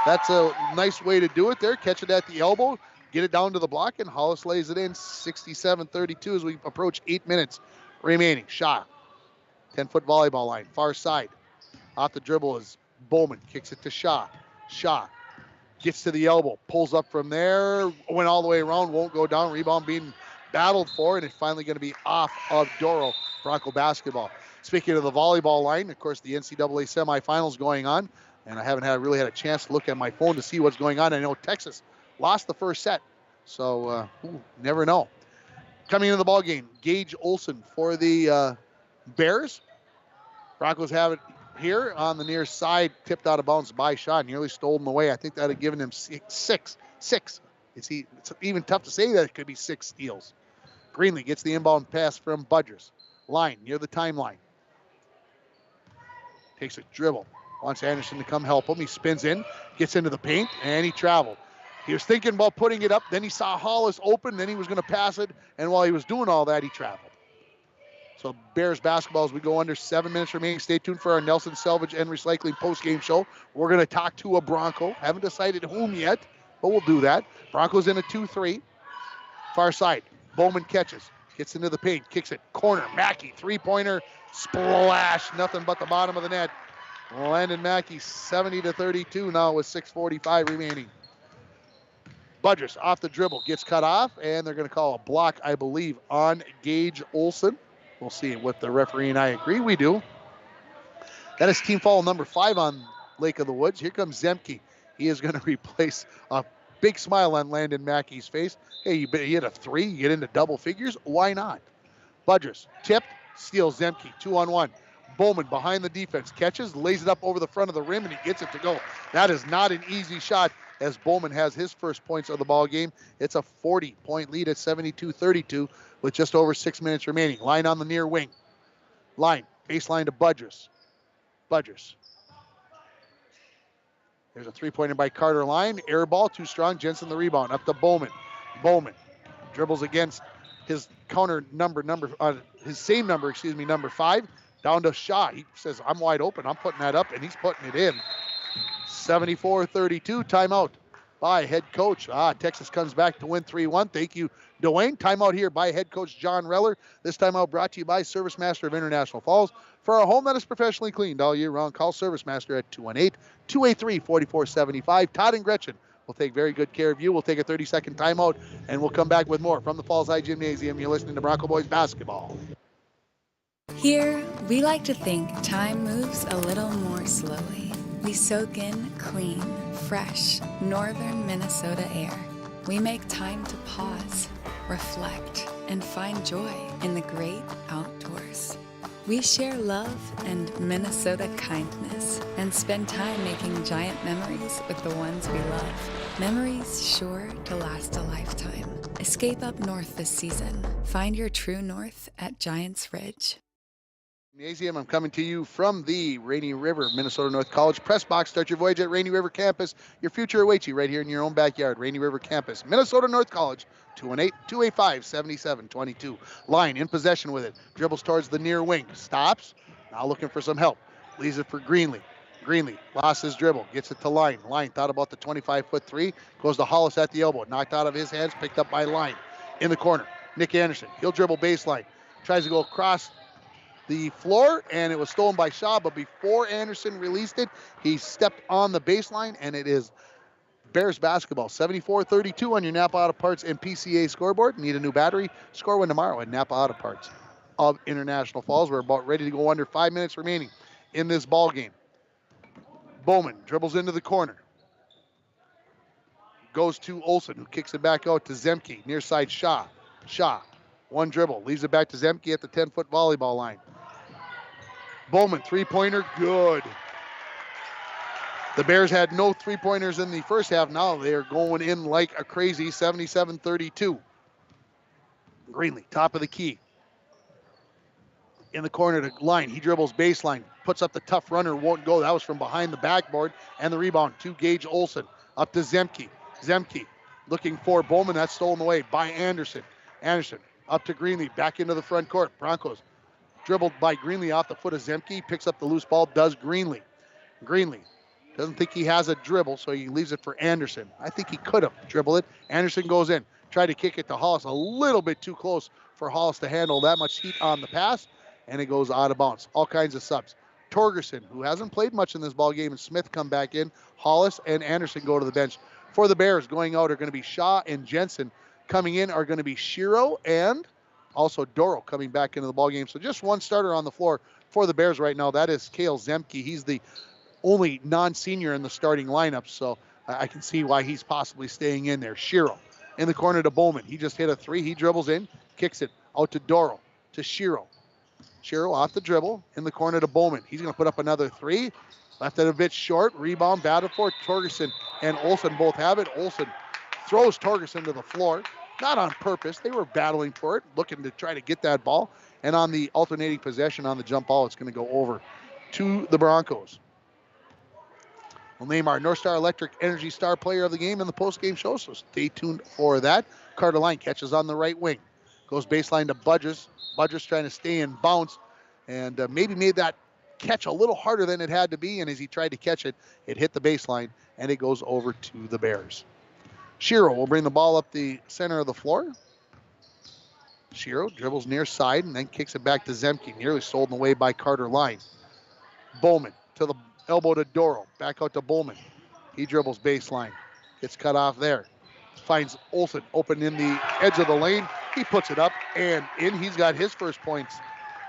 that's a nice way to do it there. Catch it at the elbow, get it down to the block, and Hollis lays it in 67-32 as we approach 8 minutes remaining. Shaw, 10-foot volleyball line, far side. Off the dribble is Bowman, kicks it to Shaw. Shaw gets to the elbow, pulls up from there, went all the way around, won't go down. Rebound being battled for, and it's finally going to be off of Doro. Bronco basketball. Speaking of the volleyball line, of course, the NCAA semifinals going on, and I haven't really had a chance to look at my phone to see what's going on. I know Texas lost the first set, so never know. Coming into the ball game, Gage Olson for the Bears. Broncos have it here on the near side, tipped out of bounds by Shaw, nearly stolen away. I think that would have given him six. It's even tough to say that it could be 6 steals. Greenlee gets the inbound pass from Budrus. Line near the timeline. Takes a dribble. Wants Anderson to come help him. He spins in, gets into the paint, and he traveled. He was thinking about putting it up. Then he saw Hollis open. Then he was going to pass it. And while he was doing all that, he traveled. So Bears basketball as we go under 7 minutes remaining. Stay tuned for our Nelson Salvage and Recycling post-game show. We're going to talk to a Bronco. Haven't decided whom yet, but we'll do that. Broncos in a 2-3. Far side. Bowman catches. Gets into the paint. Kicks it. Corner. Mackey. Three-pointer. Splash. Nothing but the bottom of the net. Landon Mackey 70-32 now with 6:45 remaining. Budrus off the dribble. Gets cut off, and they're going to call a block, I believe, on Gage Olson. We'll see what the referee and I agree. We do. That is team foul number 5 on Lake of the Woods. Here comes Zemke. He is going to replace a big smile on Landon Mackey's face. Hey, you hit a 3, you get into double figures. Why not? Budrus tipped, steals Zemke, 2-on-1. Bowman behind the defense, catches, lays it up over the front of the rim, and he gets it to go. That is not an easy shot as Bowman has his first points of the ball game. It's a 40-point lead at 72-32 with just over 6 minutes remaining. Line on the near wing. Line, baseline to Budrus. Budrus. There's a three-pointer by Carter Line. Air ball, too strong. Jensen the rebound. Up to Bowman. Bowman dribbles against his number 5. Down to Shaw. He says, I'm wide open. I'm putting that up, and he's putting it in. 74-32. Timeout by head coach. Texas comes back to win 3-1. Thank you, Dwayne. Timeout here by head coach John Reller. This timeout brought to you by Service Master of International Falls. For a home that is professionally cleaned all year round, call Service Master at 218-283-4475. Todd and Gretchen will take very good care of you. We'll take a 30-second timeout, and we'll come back with more from the Falls High Gymnasium. You're listening to Bronco Boys basketball. Here, we like to think time moves a little more slowly. We soak in clean, fresh, northern Minnesota air. We make time to pause, reflect, and find joy in the great outdoors. We share love and Minnesota kindness and spend time making giant memories with the ones we love. Memories sure to last a lifetime. Escape up north this season. Find your true north at Giants Ridge. Gymnasium. I'm coming to you from the Rainy River, Minnesota North College press box. Start your voyage at Rainy River Campus. Your future awaits you right here in your own backyard. Rainy River Campus, Minnesota North College, 218-285-7722. Line in possession with it. Dribbles towards the near wing. Stops. Now looking for some help. Leaves it for Greenlee. Greenlee lost his dribble, gets it to Line. Line thought about the 25-foot three, goes to Hollis at the elbow, knocked out of his hands, picked up by Line. In the corner, Nick Anderson, he'll dribble baseline, tries to go across the floor, and it was stolen by Shaw, but before Anderson released it, he stepped on the baseline, and it is Bears basketball. 74-32 on your Napa Auto Parts and PCA scoreboard. Need a new battery? Score one tomorrow at Napa Auto Parts of International Falls. We're about ready to go under 5 minutes remaining in this ball game. Bowman dribbles into the corner. Goes to Olsen, who kicks it back out to Zemke. Near side, Shaw. Shaw, one dribble. Leaves it back to Zemke at the 10-foot volleyball line. Bowman, three-pointer, good. The Bears had no three-pointers in the first half. Now they're going in like a crazy, 77-32. Greenlee, top of the key. In the corner to Line. He dribbles baseline, puts up the tough runner, won't go. That was from behind the backboard, and the rebound to Gage Olsen. Up to Zemke. Zemke looking for Bowman. That's stolen away by Anderson. Anderson up to Greenlee, back into the front court. Broncos dribbled by Greenlee off the foot of Zemke. Picks up the loose ball, does Greenlee. Greenlee doesn't think he has a dribble, so he leaves it for Anderson. I think he could have dribbled it. Anderson goes in. Tried to kick it to Hollis. A little bit too close for Hollis to handle that much heat on the pass, and it goes out of bounds. All kinds of subs. Torgerson, who hasn't played much in this ball game, and Smith come back in. Hollis and Anderson go to the bench. For the Bears, going out are going to be Shaw and Jensen. Coming in are going to be Shiro and also Doro coming back into the ball game. So just one starter on the floor for the Bears right now. That is Cale Zemke. He's the only non-senior in the starting lineup, so I can see why he's possibly staying in there. Shiro in the corner to Bowman. He just hit a three. He dribbles in, kicks it out to Doro, to Shiro. Shiro off the dribble in the corner to Bowman. He's going to put up another three. Left it a bit short. Rebound, batted for. Torgerson and Olsen both have it. Olsen throws Torgerson to the floor. Not on purpose. They were battling for it, looking to try to get that ball. And on the alternating possession on the jump ball, it's going to go over to the Broncos. We'll name our North Star Electric Energy Star Player of the game in the post-game show, so stay tuned for that. Carter Line catches on the right wing. Goes baseline to Budges. Budges trying to stay in bounce, and maybe made that catch a little harder than it had to be, and as he tried to catch it, it hit the baseline, and it goes over to the Bears. Shiro will bring the ball up the center of the floor. Shiro dribbles near side and then kicks it back to Zemke, nearly stolen away by Carter Line. Bowman to the elbow to Doro, back out to Bowman. He dribbles baseline, gets cut off there. Finds Olsen open in the edge of the lane. He puts it up and in. He's got his first points.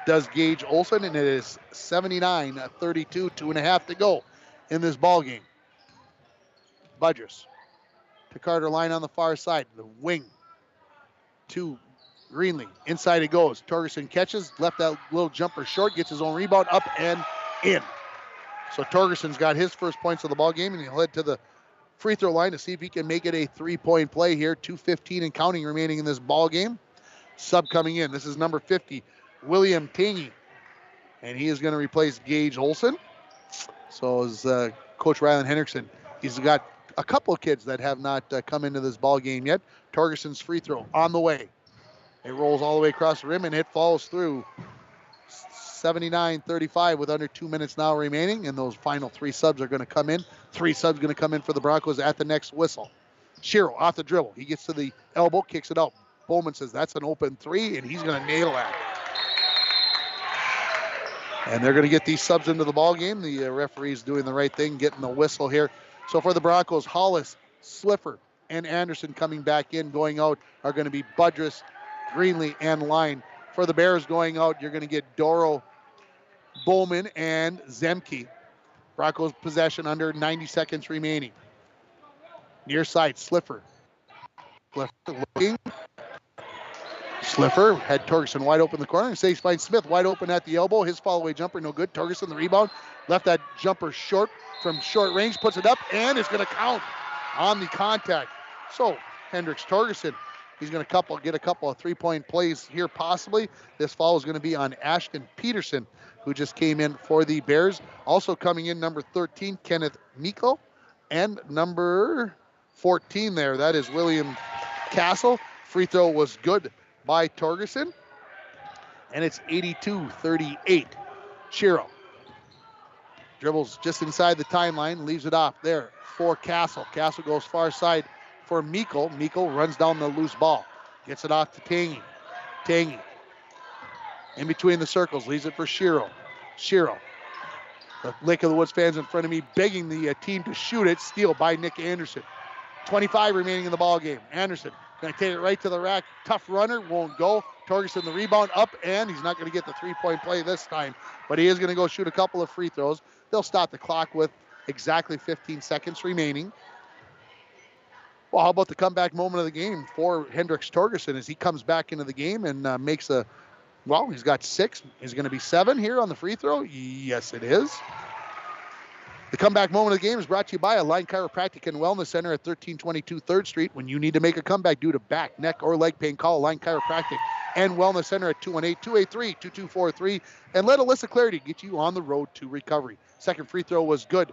Does Gage Olsen, and it is 79-32, 2.5 to go in this ball game. Budges to Carter Line on the far side. The wing to Greenlee. Inside it goes. Torgerson catches, left that little jumper short, gets his own rebound up and in. So Torgerson's got his first points of the ball game, and he'll head to the free throw line to see if he can make it a three-point play here. 2:15 and counting remaining in this ball game. Sub coming in. This is number 50, William Tangy, and he is going to replace Gage Olsen. So is Coach Ryland Hendrickson. He's got a couple of kids that have not come into this ball game yet. Torgerson's free throw on the way. It rolls all the way across the rim, and it falls through. 79-35 with under 2 minutes now remaining, and those final three subs are going to come in. Three subs going to come in for the Broncos at the next whistle. Shiro off the dribble. He gets to the elbow, kicks it out. Bowman says that's an open three, and he's going to nail that. And they're going to get these subs into the ball game. The referee's doing the right thing, getting the whistle here. So for the Broncos, Hollis, Sliffer, and Anderson coming back in. Going out are going to be Budris, Greenlee, and Line. For the Bears going out, you're going to get Doro, Bowman, and Zemke. Broncos possession under 90 seconds remaining. Near side, Sliffer. Sliffer looking. Sliffer had Torgerson wide open in the corner. And Sage finds Smith wide open at the elbow. His follow-away jumper, no good. Torgerson the rebound. Left that jumper short from short range. Puts it up, and it's going to count on the contact. So, Hendricks Torgerson, he's going to get a couple of three-point plays here possibly. This foul is going to be on Ashton Peterson, who just came in for the Bears. Also coming in, number 13, Kenneth Miko. And number 14 there, that is William Castle. Free throw was good by Torgerson. And it's 82-38. Shiro Dribbles just inside the timeline, leaves it off there for Castle. Castle goes far side for Meikle. Meikle runs down the loose ball. Gets it off to Tangy. Tangy in between the circles, leaves it for Shiro. Shiro. The Lake of the Woods fans in front of me begging the team to shoot it. Steal by Nick Anderson. 25 remaining in the ball game. Anderson going to take it right to the rack. Tough runner, won't go. Torgerson the rebound up, and he's not going to get the three-point play this time, but he is going to go shoot a couple of free throws. They'll stop the clock with exactly 15 seconds remaining. Well, how about the comeback moment of the game for Hendricks Torgerson as he comes back into the game and makes a, well, he's got 6. Is it going to be 7 here on the free throw? Yes, it is. The comeback moment of the game is brought to you by Align Chiropractic and Wellness Center at 1322 3rd Street. When you need to make a comeback due to back, neck, or leg pain, call Align Chiropractic and Wellness Center at 218-283-2243 and let Alyssa Clarity get you on the road to recovery. Second free throw was good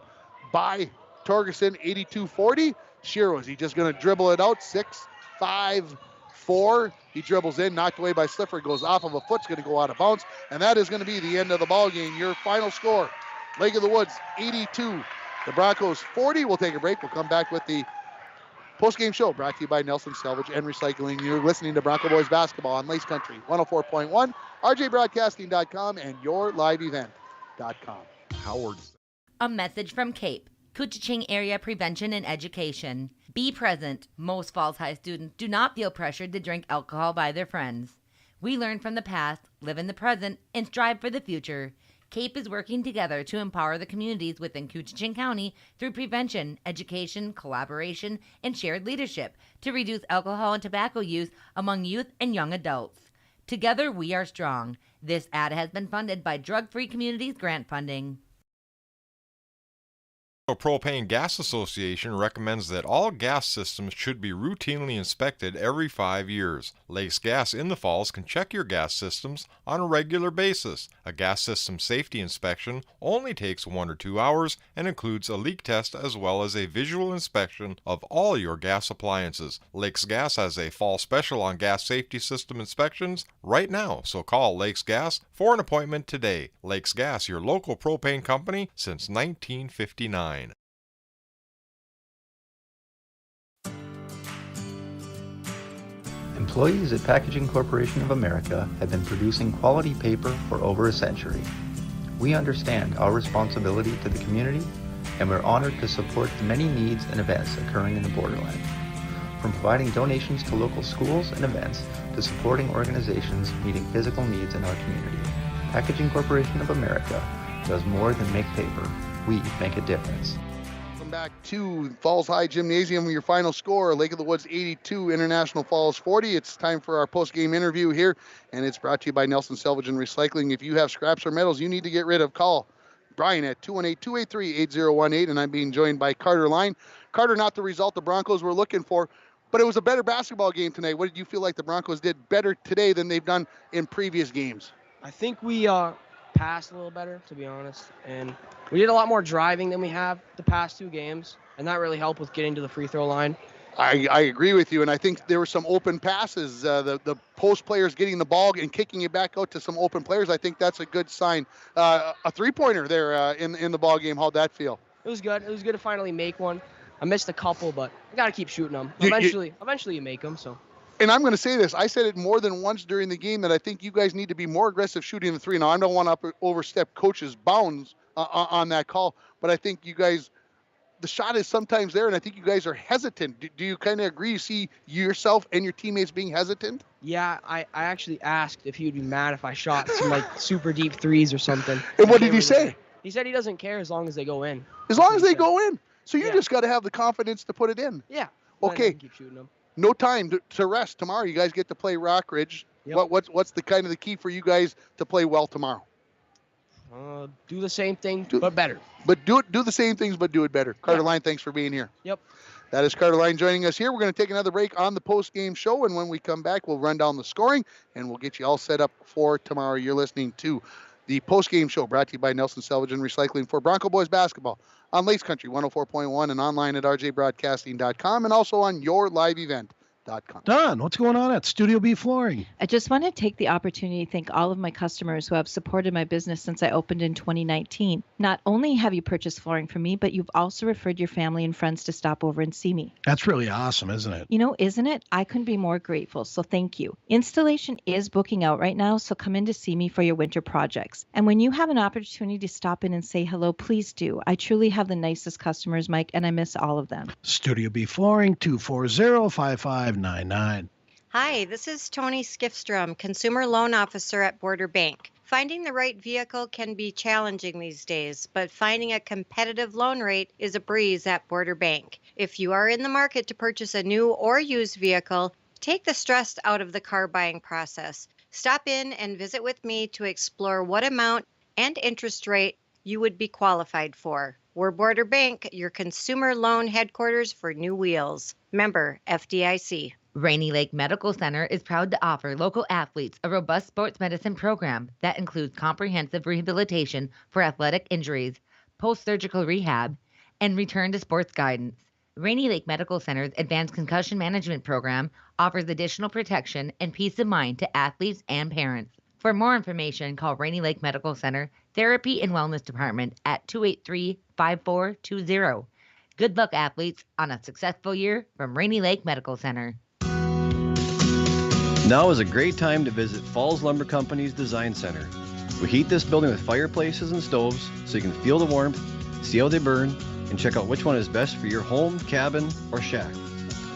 by Torgerson, 82-40. Shiro, is he just going to dribble it out? 6-5-4. He dribbles in, knocked away by Sliffer, goes off of a foot, it's going to go out of bounds, and that is going to be the end of the ball game. Your final score, Lake of the Woods 82, the Broncos 40. We'll take a break. We'll come back with the post-game show brought to you by Nelson Salvage and Recycling. You're listening to Bronco Boys Basketball on Lace Country 104.1, rjbroadcasting.com, and yourliveevent.com. Howard. A message from CAPE, Couchiching Area Prevention and Education. Be present. Most Falls High students do not feel pressured to drink alcohol by their friends. We learn from the past, live in the present, and strive for the future. CAPE is working together to empower the communities within Couchiching County through prevention, education, collaboration, and shared leadership to reduce alcohol and tobacco use among youth and young adults. Together, we are strong. This ad has been funded by Drug Free Communities grant funding. The Propane Gas Association recommends that all gas systems should be routinely inspected every 5 years. Lakes Gas in the Falls can check your gas systems on a regular basis. A gas system safety inspection only takes 1 or 2 hours and includes a leak test as well as a visual inspection of all your gas appliances. Lakes Gas has a fall special on gas safety system inspections right now, so call Lakes Gas for an appointment today. Lakes Gas, your local propane company since 1959. Employees at Packaging Corporation of America have been producing quality paper for over a century. We understand our responsibility to the community, and we're honored to support the many needs and events occurring in the borderland. From providing donations to local schools and events to supporting organizations meeting physical needs in our community, Packaging Corporation of America does more than make paper. We make a difference. Welcome back to Falls High Gymnasium. Your final score, Lake of the Woods 82, International Falls 40. It's time for our post-game interview here, and it's brought to you by Nelson Salvage and Recycling. If you have scraps or metals you need to get rid of, call Brian at 218-283-8018, and I'm being joined by Carter Line. Carter, not the result the Broncos were looking for, but it was a better basketball game tonight. What did you feel like the Broncos did better today than they've done in previous games? I think we passed a little better, to be honest, and we did a lot more driving than we have the past 2 games, and that really helped with getting to the free throw line. I agree with you, and I think there were some open passes. The post players getting the ball and kicking it back out to some open players. I think that's a good sign. A three-pointer there in the ball game. How'd that feel? It was good. It was good to finally make one. I missed a couple, but I got to keep shooting them. Eventually you make them. So. And I'm going to say this. I said it more than once during the game that I think you guys need to be more aggressive shooting the three. Now, I don't want to overstep coach's bounds on that call, but I think you guys, the shot is sometimes there, and I think you guys are hesitant. Do you kind of agree? You see yourself and your teammates being hesitant? Yeah, I actually asked if he would be mad if I shot some like super deep threes or something. And what did he say? He said he doesn't care as long as they go in. As long as they go in. So you just got to have the confidence to put it in. Yeah. Okay. Keep shooting them. No time to rest tomorrow. You guys get to play Rockridge. Yep. What's the kind of the key for you guys to play well tomorrow? Do the same thing, but better. But do the same things, but do it better. Carter Line, thanks for being here. Yep. That is Carter Line joining us here. We're going to take another break on the post-game show, and when we come back, we'll run down the scoring, and we'll get you all set up for tomorrow. You're listening to the post-game show brought to you by Nelson Salvage and Recycling for Bronco Boys Basketball on Lace Country 104.1 and online at rjbroadcasting.com and also on yourliveevent.com. FallsBroncos.com. Don, what's going on at Studio B Flooring? I just want to take the opportunity to thank all of my customers who have supported my business since I opened in 2019. Not only have you purchased flooring from me, but you've also referred your family and friends to stop over and see me. That's really awesome, isn't it? You know, isn't it? I couldn't be more grateful, so thank you. Installation is booking out right now, so come in to see me for your winter projects. And when you have an opportunity to stop in and say hello, please do. I truly have the nicest customers, Mike, and I miss all of them. Studio B Flooring, 240-5599. Hi, this is Tony Skifstrom, Consumer Loan Officer at Border Bank. Finding the right vehicle can be challenging these days, but finding a competitive loan rate is a breeze at Border Bank. If you are in the market to purchase a new or used vehicle, take the stress out of the car buying process. Stop in and visit with me to explore what amount and interest rate you would be qualified for. We're Border Bank, your consumer loan headquarters for new wheels. Member FDIC. Rainy Lake Medical Center is proud to offer local athletes a robust sports medicine program that includes comprehensive rehabilitation for athletic injuries, post-surgical rehab, and return to sports guidance. Rainy Lake Medical Center's Advanced Concussion Management Program offers additional protection and peace of mind to athletes and parents. For more information, call Rainy Lake Medical Center Therapy and Wellness Department at 283-5420. Good luck, athletes, on a successful year from Rainy Lake Medical Center. Now is a great time to visit Falls Lumber Company's Design Center. We heat this building with fireplaces and stoves so you can feel the warmth, see how they burn, and check out which one is best for your home, cabin, or shack.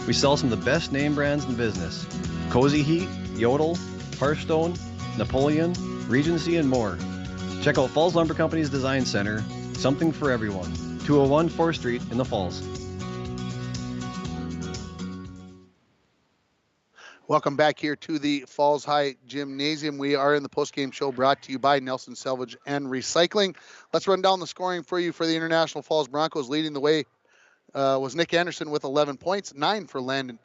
We sell some of the best name brands in business: Cozy Heat, Yodel, Hearthstone, Napoleon, Regency, and more. Check out Falls Lumber Company's Design Center, something for everyone. 201 4th Street in the Falls. Welcome back here to the Falls High Gymnasium. We are in the postgame show brought to you by Nelson Salvage and Recycling. Let's run down the scoring for you for the International Falls Broncos. Leading the way was Nick Anderson with 11 points, 9 for Landon,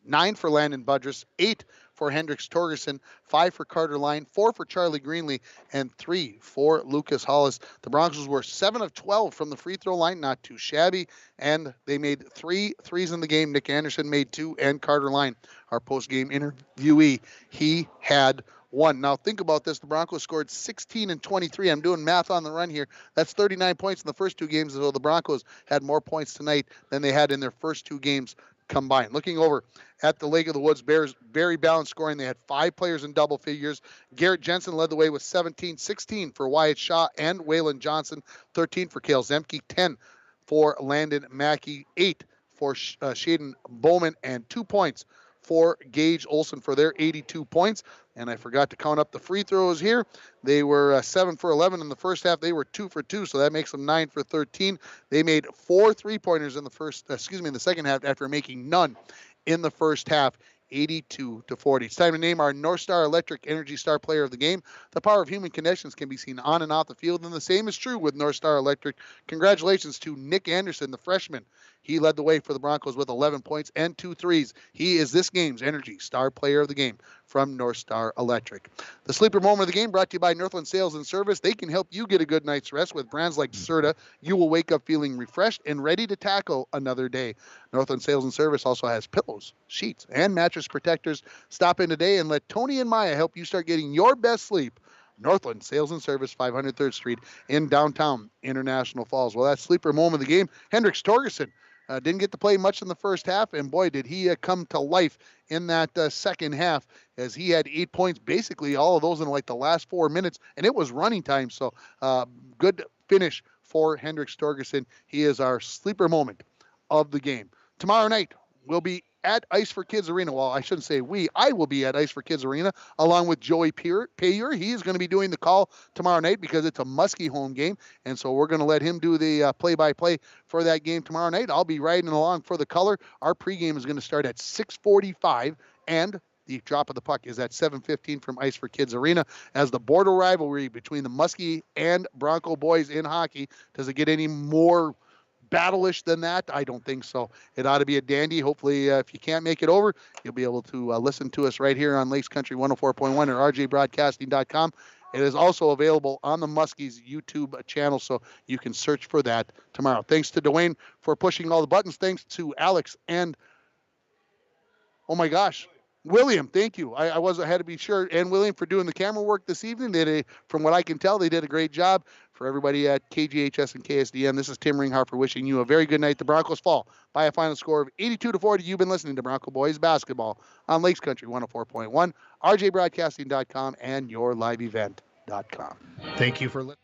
9 for Landon Budrus, 8 for Hendricks Torgerson, 5 for Carter Line, 4 for Charlie Greenlee, and 3 for Lucas Hollis. The Broncos were 7 of 12 from the free throw line, not too shabby, and they made 3 threes in the game. Nick Anderson made 2, and Carter Line, our post-game interviewee, he had 1. Now think about this. The Broncos scored 16 and 23. I'm doing math on the run here. That's 39 points in the first 2 games, so the Broncos had more points tonight than they had in their first 2 games combined. Looking over at the Lake of the Woods Bears, very balanced scoring. They had 5 players in double figures. Garrett Jensen led the way with 17, 16 for Wyatt Shaw and Waylon Johnson, 13 for Cale Zemke, 10 for Landon Mackey, 8 for Shaden Bowman, and 2 points for Gage Olson for their 82 points. And I forgot to count up the free throws here. They were 7 for 11 in the first half. They were 2 for 2, so that makes them 9 for 13. They made 4 3-pointers in the second half after making none in the first half. 82-40. It's time to name our North Star Electric Energy Star Player of the Game. The power of human connections can be seen on and off the field, and the same is true with North Star Electric. Congratulations to Nick Anderson, the freshman. He led the way for the Broncos with 11 points and 2 threes. He is this game's Energy Star Player of the Game from North Star Electric. The sleeper moment of the game brought to you by Northland Sales and Service. They can help you get a good night's rest with brands like Serta. You will wake up feeling refreshed and ready to tackle another day. Northland Sales and Service also has pillows, sheets, and mattress protectors. Stop in today and let Tony and Maya help you start getting your best sleep. Northland Sales and Service, 500 3rd Street in downtown International Falls. Well, that sleeper moment of the game, Hendricks Torgerson didn't get to play much in the first half, and boy, did he come to life in that second half, as he had 8 points, basically all of those in like the last 4 minutes, and it was running time. So good finish for Hendricks Torgerson. He is our sleeper moment of the game. Tomorrow night, we'll be at Ice for Kids Arena. Well, I shouldn't say we. I will be at Ice for Kids Arena along with Joey Payer. He is going to be doing the call tomorrow night because it's a Muskie home game, and so we're going to let him do the play-by-play for that game tomorrow night. I'll be riding along for the color. Our pregame is going to start at 6:45, and the drop of the puck is at 7:15 from Ice for Kids Arena, as the border rivalry between the Muskie and Bronco boys in hockey. Does it get any more battle-ish than that? I don't think so. It ought to be a dandy. Hopefully, if you can't make it over, you'll be able to listen to us right here on Lakes Country 104.1 or rjbroadcasting.com. It is also available on the Muskies YouTube channel, so you can search for that tomorrow. Thanks to Dwayne for pushing all the buttons. Thanks to Alex and Oh my gosh. William, thank you. I had to be sure. And William for doing the camera work this evening. From what I can tell, they did a great job. For everybody at KGHS and KSDN, this is Tim Ringharfer wishing you a very good night. The Broncos fall by a final score of 82-40. You've been listening to Bronco Boys Basketball on Lakes Country 104.1, rjbroadcasting.com, and yourliveevent.com. Thank you for listening.